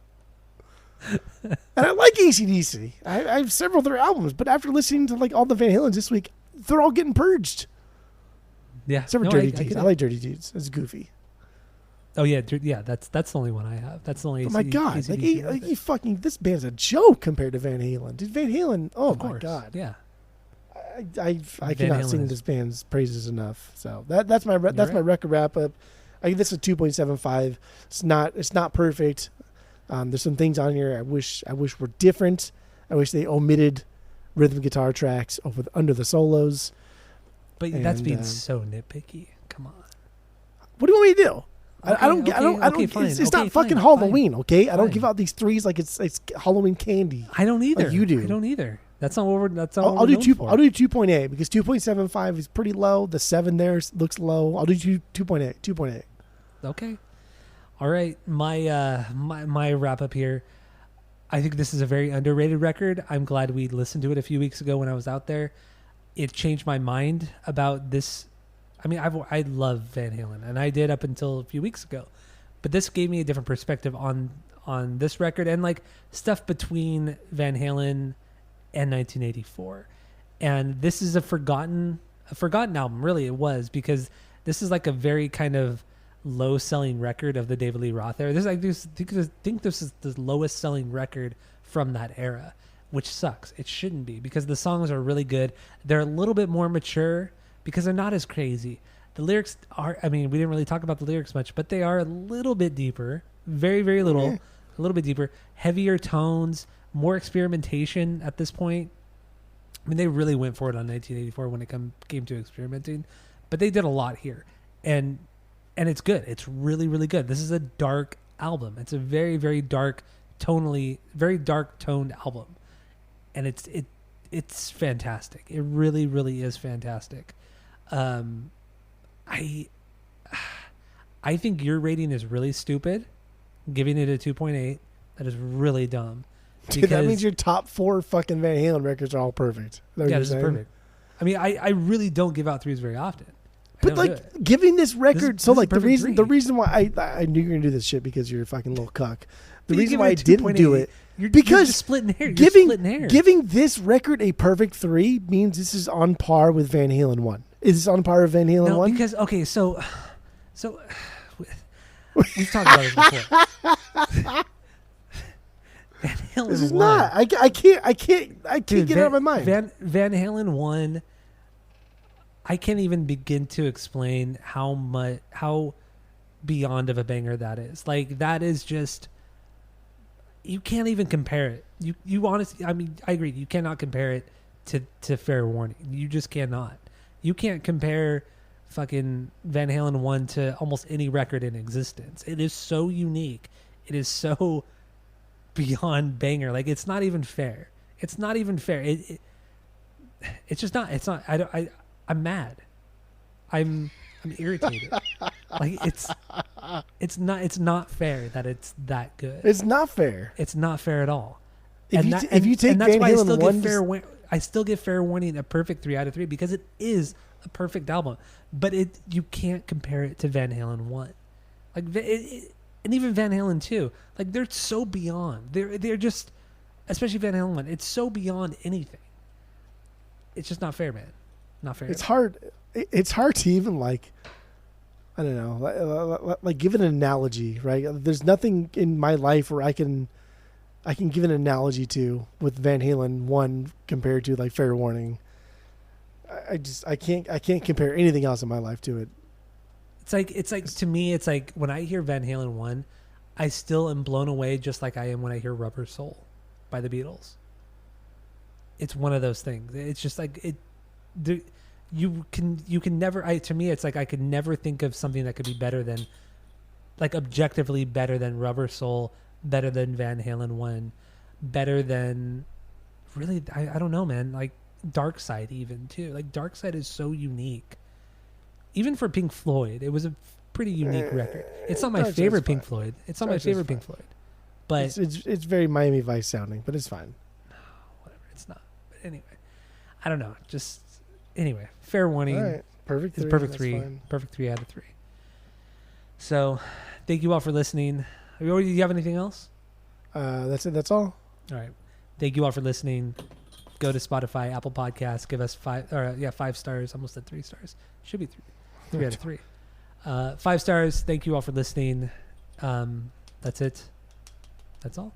And I like AC/DC. I have several of their albums, but after listening to like all the Van Halens this week, they're all getting purged. Yeah, except for Dirty Deeds. I like Dirty Deeds. It's goofy. Oh yeah, That's the only one I have. That's the only. Oh my god! He fucking this band's a joke compared to Van Halen. Dude, Van Halen. Oh my god. Yeah. I cannot sing this band's praises enough. So that's my record wrap up. I give this a 2.75. It's not perfect. There's some things on here I wish were different. I wish they omitted rhythm guitar tracks under the solos. But that's being so nitpicky. Come on. What do you want me to do? I don't. Fine. It's not fucking Halloween, okay? I don't give out these threes like it's Halloween candy. I don't either. Like you do. I don't either. That's not what we're. That's not. I'll do 2.8 because 2.75 is pretty low. The 7 there looks low. I'll do 2.8. 2.8. Okay. All right. My wrap up here. I think this is a very underrated record. I'm glad we listened to it a few weeks ago when I was out there. It changed my mind about this. I mean, I love Van Halen, and I did up until a few weeks ago. But this gave me a different perspective on this record and like stuff between Van Halen and 1984. And this is a forgotten album. Really, it was, because this is like a very kind of low selling record of the David Lee Roth era. I think this is the lowest selling record from that era, which sucks. It shouldn't be, because the songs are really good. They're a little bit more mature because they're not as crazy. The lyrics are, I mean, we didn't really talk about the lyrics much, but they are a little bit deeper, very, very little, a little bit deeper, heavier tones, more experimentation at this point. I mean, they really went for it on 1984 when it came to experimenting, but they did a lot here. And it's good. It's really, really good. This is a dark album. It's a very, very dark, very dark toned album. And it's fantastic. It really, really is fantastic. I think your rating is really stupid. Giving it a 2.8. That is really dumb. Dude, that means your top 4 fucking Van Halen records are all perfect. Yeah, this is perfect. I mean, I really don't give out 3s very often. But like giving this record, the reason why I knew you were gonna do this shit because you're a fucking little cuck. The reason why I didn't do it because you're just splitting hair. Giving this record a perfect 3 means this is on par with Van Halen 1. Is this on par with Van Halen 1? No, because okay, so we've talked about this before. Van Halen this is 1. not. I can't get it out of my mind. Van Halen 1. I can't even begin to explain how beyond of a banger that is. Like, that is just, you can't even compare it. You honestly, I mean, I agree. You cannot compare it to Fair Warning. You just cannot. You can't compare fucking Van Halen 1 to almost any record in existence. It is so unique. It is so beyond banger. Like, it's not even fair. It's not even fair. It's just not. It's not. I'm mad. I'm irritated. Like, it's not fair that it's that good. It's not fair. It's not fair at all. If you take Van Halen 1, I still give Fair Warning a perfect 3 out of 3 because it is a perfect album. But you can't compare it to Van Halen 1. Like, and even Van Halen 2. Like, they're so beyond. They're just, especially Van Halen 1. It's so beyond anything. It's just not fair, man. Not fair. It's hard. It's hard to even, like, I don't know, like give an analogy, right? There's nothing in my life where I can give an analogy to with Van Halen 1 compared to like Fair Warning. I can't compare anything else in my life to it. It's like to me, it's like when I hear Van Halen 1, I still am blown away just like I am when I hear Rubber Soul by the Beatles. It's one of those things. It's just like it. You can never. To me, it's like I could never think of something that could be better than, like, objectively better than Rubber Soul, better than Van Halen 1, better than, really, I don't know, man. Like, Dark Side even too. Like, Dark Side is so unique. even for Pink Floyd, it was a pretty unique record. It's not my favorite Pink Floyd. It's not my favorite Pink Floyd. But it's very Miami Vice sounding, but it's fine. Whatever, it's not. But anyway, I don't know. Just anyway, fair warning. All right. Perfect 3. It's perfect That's 3. fine. Perfect 3 out of 3. So, thank you all for listening. Do you have anything else? That's it. That's all. All right. Thank you all for listening. Go to Spotify, Apple Podcasts. Give us 5 stars. Almost at 3 stars. Should be 3 out of 3. 5 stars. Thank you all for listening. That's it. That's all.